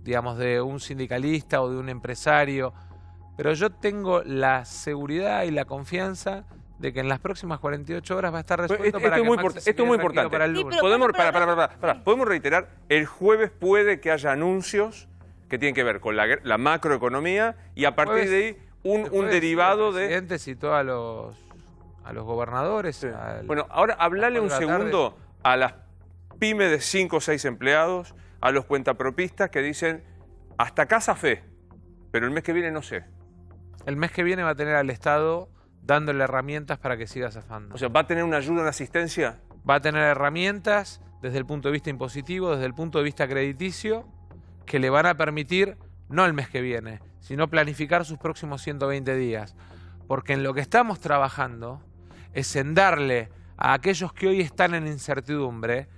digamos de un sindicalista o de un empresario, pero yo tengo la seguridad y la confianza de que en las próximas 48 horas va a estar resuelto esto es muy importante. Para el lunes. Podemos reiterar, el jueves puede que haya anuncios que tienen que ver con la macroeconomía y a partir de ahí un derivado de... El presidente citó a los gobernadores. Bueno, ahora hablale un segundo a las pymes de 5 o 6 empleados, a los cuentapropistas que dicen hasta casa fe, pero el mes que viene no sé. El mes que viene va a tener al Estado dándole herramientas para que siga zafando. O sea, ¿va a tener una ayuda, una asistencia? Va a tener herramientas desde el punto de vista impositivo, desde el punto de vista crediticio, que le van a permitir, no el mes que viene, sino planificar sus próximos 120 días. Porque en lo que estamos trabajando es en darle a aquellos que hoy están en incertidumbre,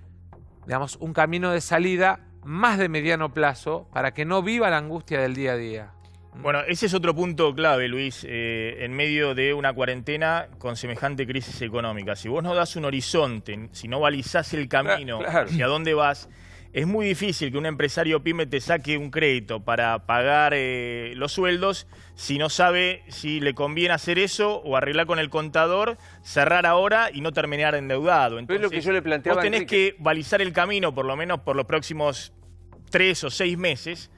digamos, un camino de salida más de mediano plazo para que no viva la angustia del día a día. Bueno, ese es otro punto clave, Luis, en medio de una cuarentena con semejante crisis económica. Si vos no das un horizonte, si no balizás el camino hacia dónde vas, es muy difícil que un empresario pyme te saque un crédito para pagar los sueldos si no sabe si le conviene hacer eso o arreglar con el contador, cerrar ahora y no terminar endeudado. Entonces, es lo que yo le planteaba, vos tenés Enrique, que balizar el camino, por lo menos por los próximos 3 o 6 meses,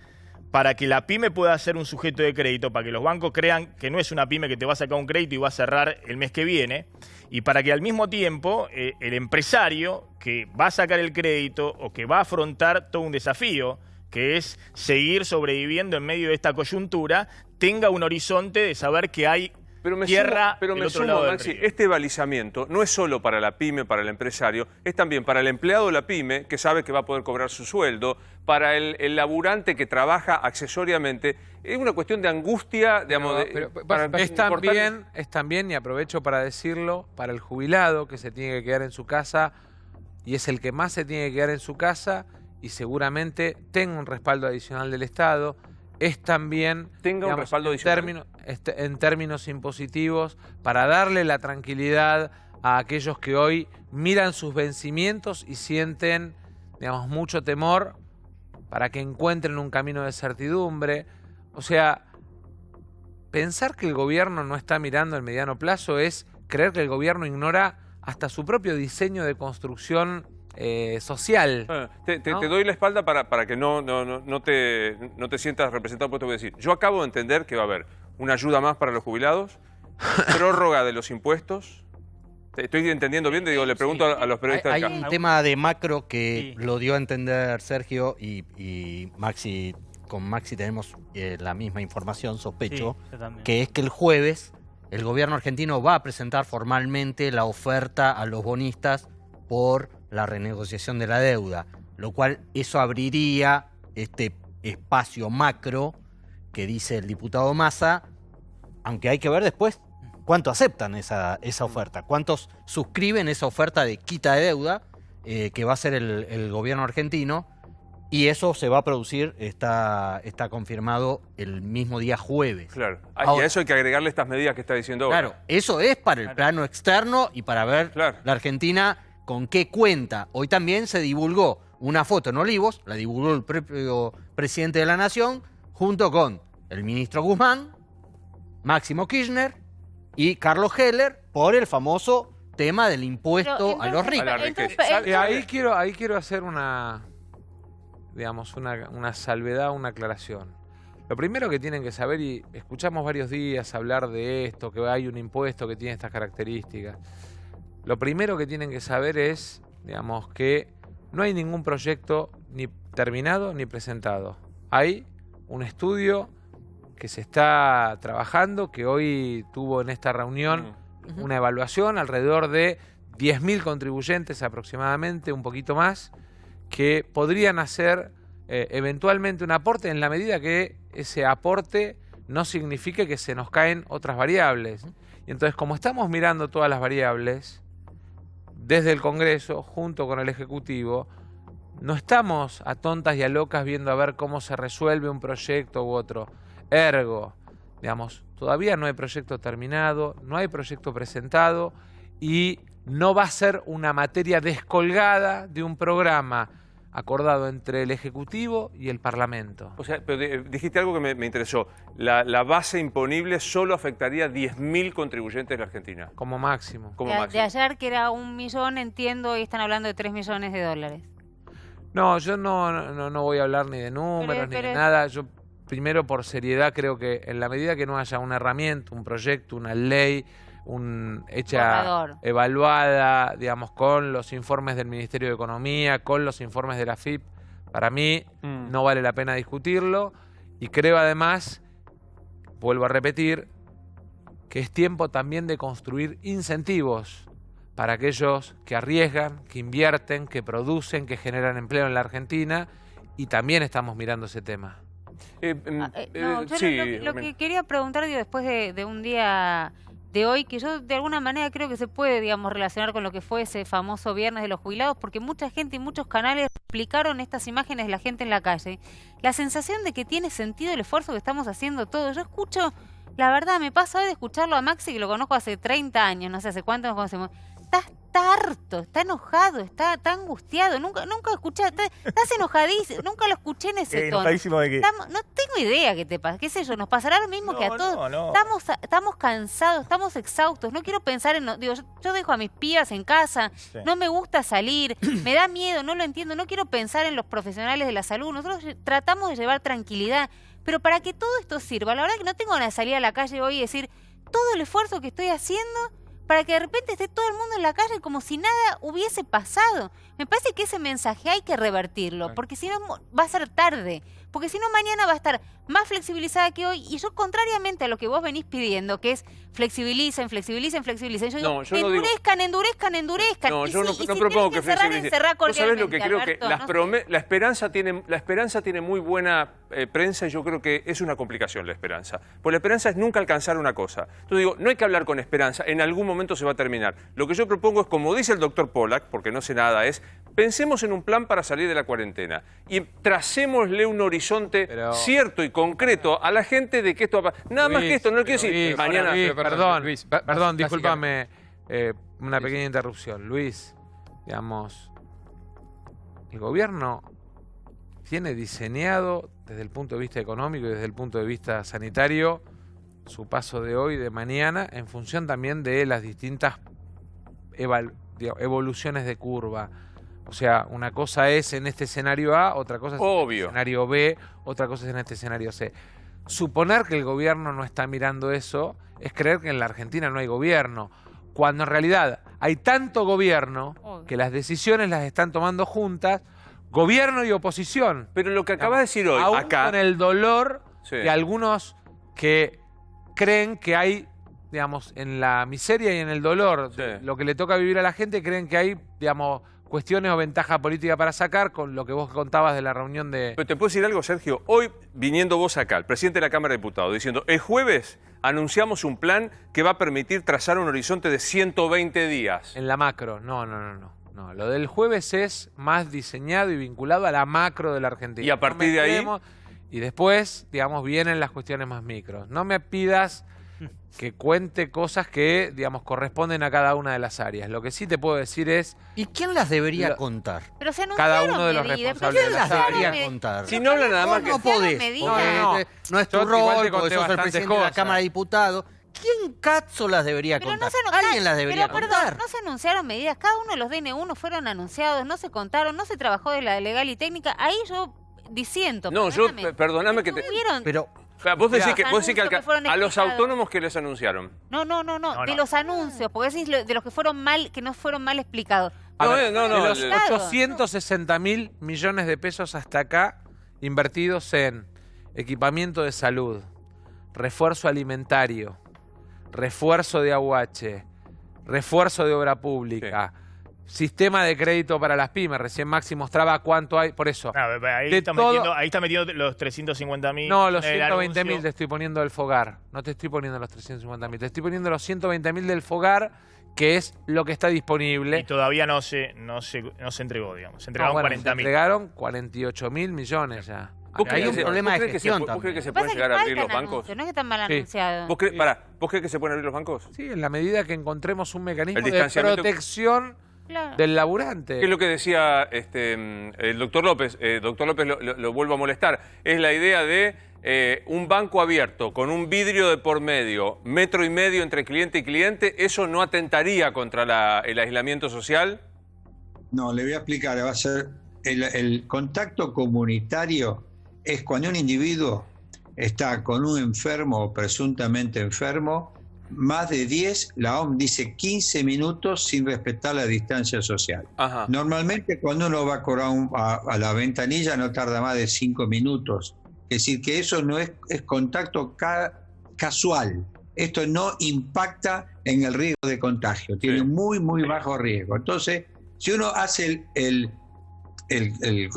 para que la pyme pueda ser un sujeto de crédito, para que los bancos crean que no es una pyme que te va a sacar un crédito y va a cerrar el mes que viene, y para que al mismo tiempo el empresario que va a sacar el crédito o que va a afrontar todo un desafío, que es seguir sobreviviendo en medio de esta coyuntura, tenga un horizonte de saber que hay tierra del otro lado del río. Este balizamiento no es solo para la pyme, para el empresario, es también para el empleado de la pyme, que sabe que va a poder cobrar su sueldo, para el laburante que trabaja accesoriamente. Es una cuestión de angustia, digamos. Es también, y aprovecho para decirlo, para el jubilado que se tiene que quedar en su casa, y es el que más se tiene que quedar en su casa, y seguramente tenga un respaldo adicional del Estado. Es también, un respaldo adicional en términos impositivos, para darle la tranquilidad a aquellos que hoy miran sus vencimientos y sienten, digamos, mucho temor, para que encuentren un camino de certidumbre. O sea, pensar que el gobierno no está mirando el mediano plazo es creer que el gobierno ignora hasta su propio diseño de construcción social. Te doy la espalda para que no te sientas representado por esto que voy a decir. Yo acabo de entender que va a haber una ayuda más para los jubilados, prórroga de los impuestos. ¿Estoy entendiendo bien? Le pregunto a los periodistas hay de acá. un tema de macro que lo dio a entender Sergio y Maxi. Con Maxi tenemos la misma información, sospecho, que es que el jueves el gobierno argentino va a presentar formalmente la oferta a los bonistas por la renegociación de la deuda, lo cual eso abriría este espacio macro que dice el diputado Massa, aunque hay que ver después cuánto aceptan esa oferta, cuántos suscriben esa oferta de quita de deuda que va a hacer el gobierno argentino, y eso se va a producir, está confirmado el mismo día jueves. Claro. Y a eso hay que agregarle estas medidas que está diciendo ahora. Claro, eso es para el plano externo y para ver la Argentina con qué cuenta. Hoy también se divulgó una foto en Olivos, la divulgó el propio presidente de la Nación, junto con el ministro Guzmán, Máximo Kirchner y Carlos Heller, por el famoso tema del impuesto a los ricos. Ahí quiero hacer una salvedad, una aclaración. Lo primero que tienen que saber, y escuchamos varios días hablar de esto, que hay un impuesto que tiene estas características. Lo primero que tienen que saber es, que no hay ningún proyecto ni terminado ni presentado. Hay un estudio que se está trabajando, que hoy tuvo en esta reunión una evaluación, alrededor de 10.000 contribuyentes aproximadamente, un poquito más, que podrían hacer eventualmente un aporte en la medida que ese aporte no signifique que se nos caen otras variables. Y entonces, como estamos mirando todas las variables, desde el Congreso, junto con el Ejecutivo, no estamos a tontas y a locas viendo a ver cómo se resuelve un proyecto u otro. Ergo, todavía no hay proyecto terminado, no hay proyecto presentado y no va a ser una materia descolgada de un programa acordado entre el Ejecutivo y el Parlamento. O sea, pero dijiste algo que me interesó. La base imponible solo afectaría a 10.000 contribuyentes de la Argentina. Como máximo. De ayer, que era 1 millón, entiendo, y están hablando de 3 millones de dólares. No, yo no voy a hablar ni de números ni de nada. Yo, primero, por seriedad, creo que en la medida que no haya una herramienta, un proyecto, una ley, evaluada, con los informes del Ministerio de Economía, con los informes de la AFIP, para mí no vale la pena discutirlo. Y creo además, vuelvo a repetir, que es tiempo también de construir incentivos para aquellos que arriesgan, que invierten, que producen, que generan empleo en la Argentina, y también estamos mirando ese tema. Lo que quería preguntar, después de un día de hoy, que yo de alguna manera creo que se puede, digamos, relacionar con lo que fue ese famoso Viernes de los Jubilados, porque mucha gente y muchos canales explicaron estas imágenes de la gente en la calle. La sensación de que tiene sentido el esfuerzo que estamos haciendo todos. Yo escucho, la verdad, me pasa hoy de escucharlo a Maxi, que lo conozco hace 30 años, no sé hace cuánto nos conocemos. Está harto, está enojado, está angustiado. Nunca escuché, estás enojadísimo, nunca lo escuché en ese tono. ¿Enojadísimo de qué? No tengo idea qué te pasa, qué sé yo, nos pasará lo mismo que a todos. No. Estamos cansados, estamos exhaustos, no quiero pensar en... yo dejo a mis pibas en casa, no me gusta salir, me da miedo, no lo entiendo, no quiero pensar en los profesionales de la salud. Nosotros tratamos de llevar tranquilidad, pero para que todo esto sirva, la verdad que no tengo ganas de salir a la calle hoy y decir todo el esfuerzo que estoy haciendo para que de repente esté todo el mundo en la calle como si nada hubiese pasado. Me parece que ese mensaje hay que revertirlo, porque si no va a ser tarde, porque si no mañana va a estar más flexibilizada que hoy, y yo, contrariamente a lo que vos venís pidiendo, que es flexibilicen, yo digo, endurezcan. No, yo no propongo que flexibilicen. ¿Vos sabés lo que creo? Alberto, que la esperanza tiene muy buena prensa, y yo creo que es una complicación la esperanza. Pues la esperanza es nunca alcanzar una cosa. Entonces digo, no hay que hablar con esperanza, en algún momento se va a terminar. Lo que yo propongo es, como dice el doctor Pollack, porque no sé nada, es pensemos en un plan para salir de la cuarentena y tracémosle un horizonte cierto y concreto a la gente de que esto va a pasar. Nada más que esto, no quiero decir mañana... Perdón, discúlpame, una pequeña interrupción. Luis, digamos, el gobierno tiene diseñado desde el punto de vista económico y desde el punto de vista sanitario su paso de hoy y de mañana en función también de las distintas evoluciones de curva. O sea, una cosa es en este escenario A, otra cosa es en este escenario B, otra cosa es en este escenario C. Suponer que el gobierno no está mirando eso es creer que en la Argentina no hay gobierno, cuando en realidad hay tanto gobierno que las decisiones las están tomando juntas, gobierno y oposición. Pero lo que acabas de decir hoy, aún acá... con el dolor de algunos que creen que hay, digamos, en la miseria y en el dolor, lo que le toca vivir a la gente, creen que hay, digamos, cuestiones o ventaja política para sacar, con lo que vos contabas de la reunión de... Pero te puedo decir algo, Sergio. Hoy, viniendo vos acá, el presidente de la Cámara de Diputados, diciendo, el jueves anunciamos un plan que va a permitir trazar un horizonte de 120 días. En la macro, no. Lo del jueves es más diseñado y vinculado a la macro de la Argentina. Y a partir de ahí... Y después, digamos, vienen las cuestiones más micros. No me pidas que cuente cosas que, digamos, corresponden a cada una de las áreas. Lo que sí te puedo decir es... ¿Y quién las debería contar? Pero se cada uno de los responsables de las debería contar. Si no habla nada más que... No podés, no es tu rol, porque sos el presidente de la Cámara de Diputados. ¿Quién cazzo las debería contar? Alguien las debería contar. No se anunciaron medidas, cada uno de los DN1 fueron anunciados, no se contaron, no se trabajó de la legal y técnica. Ahí yo disiento. No, perdóname que te... Pero... Vos decís que a los autónomos que les anunciaron. No, de los anuncios, porque decís de los que fueron mal, que no fueron mal explicados. De los 860.000 millones de pesos hasta acá invertidos en equipamiento de salud, refuerzo alimentario, refuerzo de aguache, refuerzo de obra pública, sistema de crédito para las pymes. Recién Maxi mostraba cuánto hay, por eso. Ahí está metiendo los 350.000. No, los 120.000 te estoy poniendo del Fogar. No te estoy poniendo los 350.000. Te estoy poniendo los 120.000 del Fogar, que es lo que está disponible. Y todavía no se entregó, digamos. Se entregaron 40.000. Se entregaron 48.000 millones ya. Hay un problema de gestión también. ¿Vos crees que se pueden llegar a abrir los bancos? No es que están mal anunciados. ¿Vos crees que se pueden abrir los bancos? Sí, en la medida que encontremos un mecanismo de protección del laburante. ¿Qué es lo que decía el doctor López? Doctor López, lo vuelvo a molestar. Es la idea de un banco abierto con un vidrio de por medio, 1,5 metros entre cliente y cliente. ¿Eso no atentaría contra el aislamiento social? No, le voy a explicar. Va a ser el contacto comunitario. Es cuando un individuo está con un enfermo o presuntamente enfermo, más de 10, la OMS dice 15 minutos sin respetar la distancia social. Ajá. Normalmente cuando uno va a la ventanilla no tarda más de 5 minutos. Es decir, que eso no es contacto casual. esto no impacta en el riesgo de contagio, tiene muy, muy bajo riesgo. Entonces, si uno hace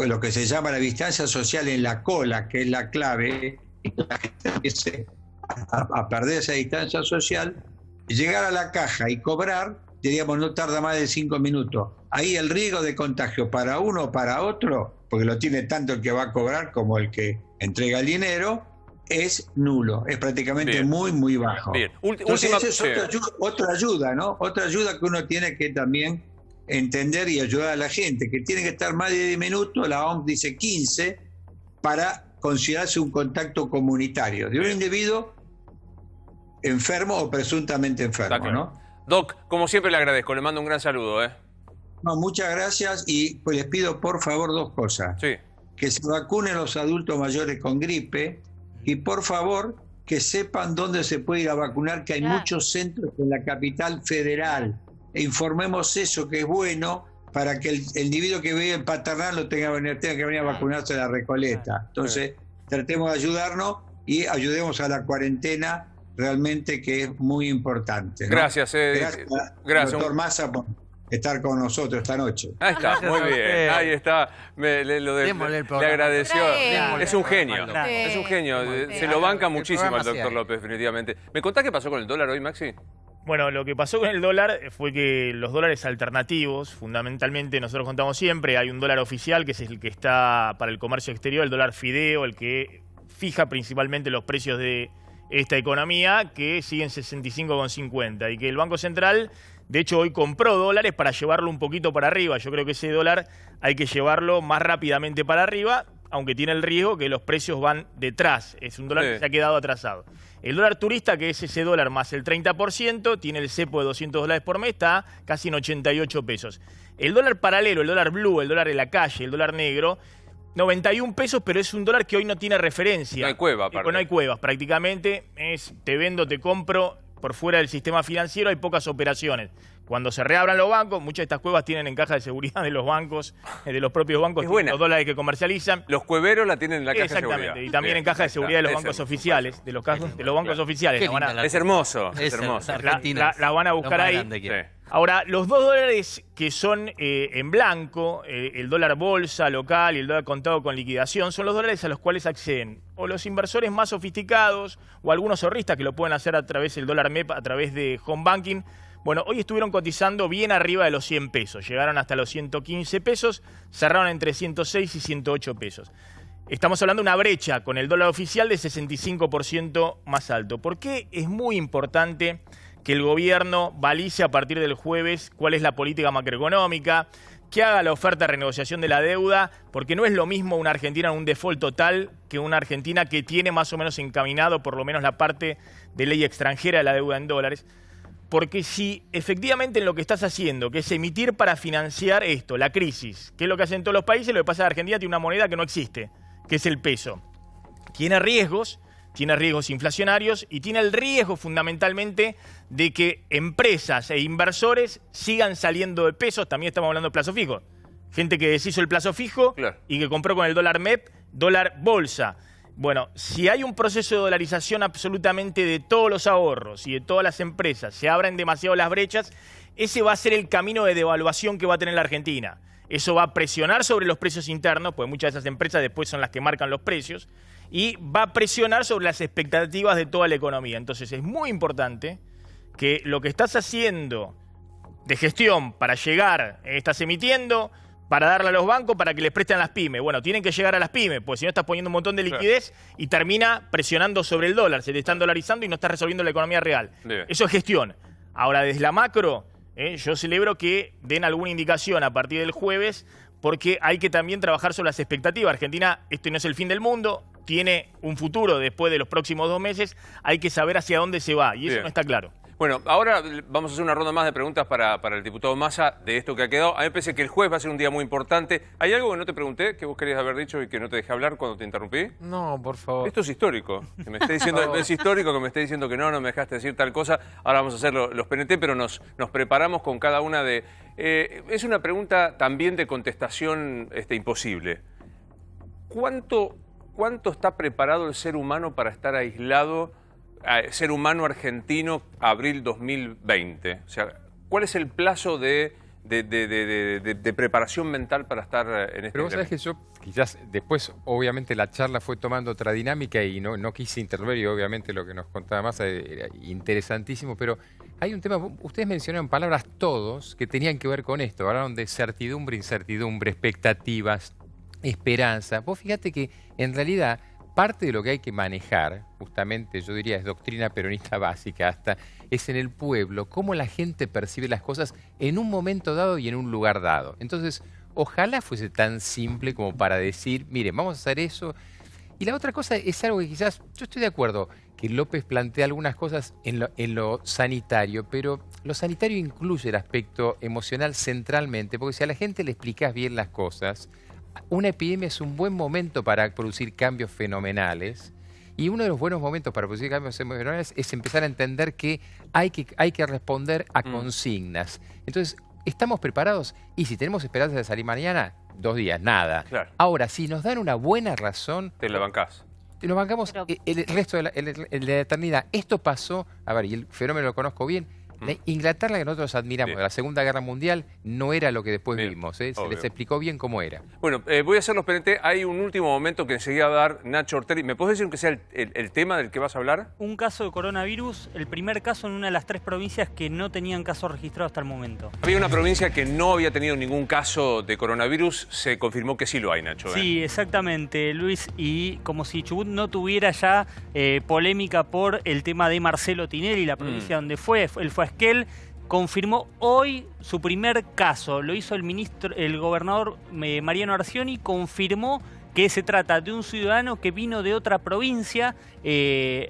lo que se llama la distancia social en la cola, que es la clave, y la gente empiece a perder esa distancia social, llegar a la caja y cobrar, diríamos, no tarda más de 5 minutos. Ahí el riesgo de contagio para uno o para otro, porque lo tiene tanto el que va a cobrar como el que entrega el dinero, es nulo, es prácticamente muy, muy bajo. Bien. Entonces, esa es otra ayuda, ¿no? Otra ayuda que uno tiene que también entender y ayudar a la gente, que tiene que estar más de 10 minutos, la OMS dice 15, para considerarse un contacto comunitario de un individuo enfermo o presuntamente enfermo, claro, ¿no? Doc, como siempre le agradezco, le mando un gran saludo, ¿eh? No, muchas gracias y pues les pido por favor 2 cosas. Sí. Que se vacunen los adultos mayores con gripe y por favor que sepan dónde se puede ir a vacunar, que hay muchos centros en la capital federal. E informemos eso, que es bueno para que el individuo que vive en Paternal no tenga que venir a vacunarse a la Recoleta. Entonces, tratemos de ayudarnos y ayudemos a la cuarentena realmente, que es muy importante, ¿no? Gracias, gracias, doctor Massa, por estar con nosotros esta noche. Ahí está, muy bien, ahí está, le agradeció, es un genio, es un genio, se lo banca muchísimo al doctor López, definitivamente. ¿Me contás qué pasó con el dólar hoy, Maxi? Bueno, lo que pasó con el dólar fue que los dólares alternativos, fundamentalmente nosotros contamos siempre, hay un dólar oficial que es el que está para el comercio exterior, el dólar fideo, el que fija principalmente los precios de esta economía, que siguen 65,50 y que el Banco Central, de hecho, hoy compró dólares para llevarlo un poquito para arriba. Yo creo que ese dólar hay que llevarlo más rápidamente para arriba, aunque tiene el riesgo que los precios van detrás. Es un dólar que se ha quedado atrasado. El dólar turista, que es ese dólar más el 30%, tiene el cepo de $200 por mes, está casi en 88 pesos. El dólar paralelo, el dólar blue, el dólar de la calle, el dólar negro, 91 pesos, pero es un dólar que hoy no tiene referencia. No hay cueva, aparte. No hay cuevas, prácticamente es te vendo, te compro. Por fuera del sistema financiero hay pocas operaciones. Cuando se reabran los bancos, muchas de estas cuevas tienen en caja de seguridad de los bancos, de los propios bancos, los dólares que comercializan. Los cueveros la tienen en la caja de seguridad. Exactamente, y también en caja de seguridad de los bancos oficiales, de los bancos oficiales. Es hermoso, es hermoso. La van a buscar ahí. Ahora, los 2 dólares que son en blanco, el dólar bolsa local y el dólar contado con liquidación, son los dólares a los cuales acceden o los inversores más sofisticados o algunos ahorristas que lo pueden hacer a través del dólar MEP, a través de home banking. Bueno, hoy estuvieron cotizando bien arriba de los 100 pesos, llegaron hasta los 115 pesos, cerraron entre 106 y 108 pesos. Estamos hablando de una brecha con el dólar oficial de 65% más alto. ¿Por qué es muy importante que el gobierno balice a partir del jueves cuál es la política macroeconómica, que haga la oferta de renegociación de la deuda? Porque no es lo mismo una Argentina en un default total que una Argentina que tiene más o menos encaminado por lo menos la parte de ley extranjera de la deuda en dólares. Porque si efectivamente en lo que estás haciendo, que es emitir para financiar esto, la crisis, que es lo que hacen todos los países, lo que pasa en Argentina tiene una moneda que no existe, que es el peso. Tiene riesgos inflacionarios y tiene el riesgo fundamentalmente de que empresas e inversores sigan saliendo de pesos. También estamos hablando de plazo fijo. Gente que deshizo el plazo fijo y que compró con el dólar MEP, dólar bolsa. Bueno, si hay un proceso de dolarización absolutamente de todos los ahorros y de todas las empresas, se abren demasiado las brechas, ese va a ser el camino de devaluación que va a tener la Argentina. Eso va a presionar sobre los precios internos, porque muchas de esas empresas después son las que marcan los precios, y va a presionar sobre las expectativas de toda la economía. Entonces es muy importante que lo que estás haciendo de gestión para llegar, estás emitiendo para darle a los bancos para que les presten a las pymes. Bueno, tienen que llegar a las pymes, porque si no estás poniendo un montón de liquidez y termina presionando sobre el dólar. Se te están dolarizando y no estás resolviendo la economía real. Eso es gestión. Ahora, desde la macro, yo celebro que den alguna indicación a partir del jueves, porque hay que también trabajar sobre las expectativas. Argentina, este no es el fin del mundo, tiene un futuro después de los próximos 2 meses, hay que saber hacia dónde se va, y eso no está claro. Bueno, ahora vamos a hacer una ronda más de preguntas para el diputado Massa de esto que ha quedado. A mí me parece que el jueves va a ser un día muy importante. ¿Hay algo que no te pregunté, que vos querías haber dicho y que no te dejé hablar cuando te interrumpí? No, por favor. Esto es histórico. Que me esté diciendo, es histórico que me esté diciendo que no me dejaste decir tal cosa. Ahora vamos a hacer los PNT, pero nos preparamos con cada una de... es una pregunta también de contestación imposible. ¿Cuánto está preparado el ser humano para estar aislado ser humano argentino, abril 2020? O sea, ¿cuál es el plazo de preparación mental para estar en este Pero vos sabés que yo, quizás después, obviamente, la charla fue tomando otra dinámica y no quise intervenir, y obviamente lo que nos contaba Massa era interesantísimo, pero hay un tema, ustedes mencionaron palabras todos que tenían que ver con esto, hablaron de certidumbre, incertidumbre, expectativas, esperanza. Vos fíjate que, en realidad, parte de lo que hay que manejar, justamente yo diría es doctrina peronista básica, hasta es en el pueblo, cómo la gente percibe las cosas en un momento dado y en un lugar dado. Entonces, ojalá fuese tan simple como para decir, miren, vamos a hacer eso. Y la otra cosa es algo que quizás, yo estoy de acuerdo, que López plantea algunas cosas en lo sanitario, pero lo sanitario incluye el aspecto emocional centralmente, porque si a la gente le explicas bien las cosas, una epidemia es un buen momento para producir cambios fenomenales, y uno de los buenos momentos para producir cambios fenomenales es empezar a entender que hay que responder a consignas. Entonces, ¿estamos preparados? Y si tenemos esperanza de salir mañana, 2 días, nada. Claro. Ahora, si nos dan una buena razón... Te la bancás. Nos bancamos el resto de la eternidad. Esto pasó, a ver, y el fenómeno lo conozco bien, la Inglaterra que nosotros admiramos de la Segunda Guerra Mundial no era lo que después vimos, se les explicó bien cómo era. Bueno, voy a hacerlos pendientes. Hay un último momento que enseguida va a dar Nacho Ortelli. ¿Me puedes decir que sea el tema del que vas a hablar? Un caso de coronavirus, el primer caso en una de las 3 provincias que no tenían caso registrado hasta el momento. Había una provincia que no había tenido ningún caso de coronavirus, se confirmó que sí lo hay, Nacho. Sí, exactamente, Luis, y como si Chubut no tuviera ya polémica por el tema de Marcelo Tinelli, la provincia donde él fue a Esquel, confirmó hoy su primer caso. Lo hizo el gobernador Mariano Arcioni, confirmó que se trata de un ciudadano que vino de otra provincia,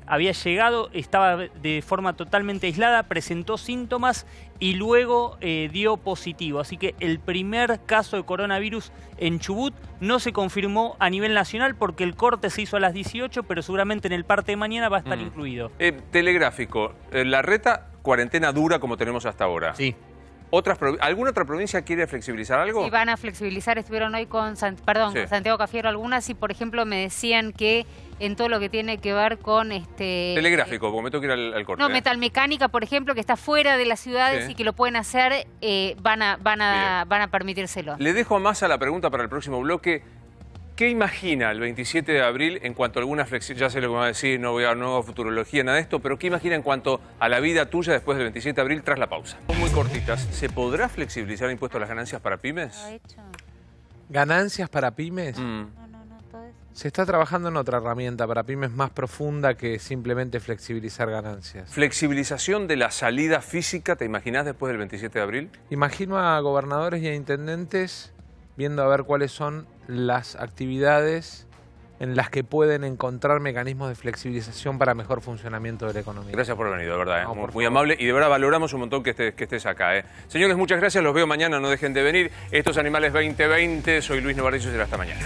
había llegado, estaba de forma totalmente aislada, presentó síntomas y luego dio positivo. Así que el primer caso de coronavirus en Chubut no se confirmó a nivel nacional porque el corte se hizo a las 18, pero seguramente en el parte de mañana va a estar incluido. Telegráfico, Larreta, cuarentena dura como tenemos hasta ahora. Sí. ¿Alguna otra provincia quiere flexibilizar algo? Sí, van a flexibilizar. Estuvieron hoy con Santiago Cafiero algunas y, por ejemplo, me decían que en todo lo que tiene que ver con... Telegráfico, porque me tengo que ir al corte. No, metalmecánica, por ejemplo, que está fuera de las ciudades y que lo pueden hacer, van a permitírselo. Le dejo a Massa la pregunta para el próximo bloque. ¿Qué imagina el 27 de abril en cuanto a alguna flexibilidad? Ya sé lo que me va a decir, no voy a nueva futurología, nada de esto, pero ¿qué imagina en cuanto a la vida tuya después del 27 de abril tras la pausa? Son muy cortitas. ¿Se podrá flexibilizar el impuesto a las ganancias para pymes? ¿Ganancias para pymes? Todo eso. Se está trabajando en otra herramienta para pymes más profunda que simplemente flexibilizar ganancias. ¿Flexibilización de la salida física, te imaginás, después del 27 de abril? Imagino a gobernadores y a intendentes viendo a ver cuáles son las actividades en las que pueden encontrar mecanismos de flexibilización para mejor funcionamiento de la economía. Gracias por haber venido, de verdad. Muy amable y de verdad valoramos un montón que estés acá. Señores, muchas gracias. Los veo mañana. No dejen de venir. Estos Animales 2020. Soy Luis Novarrillo y hasta mañana.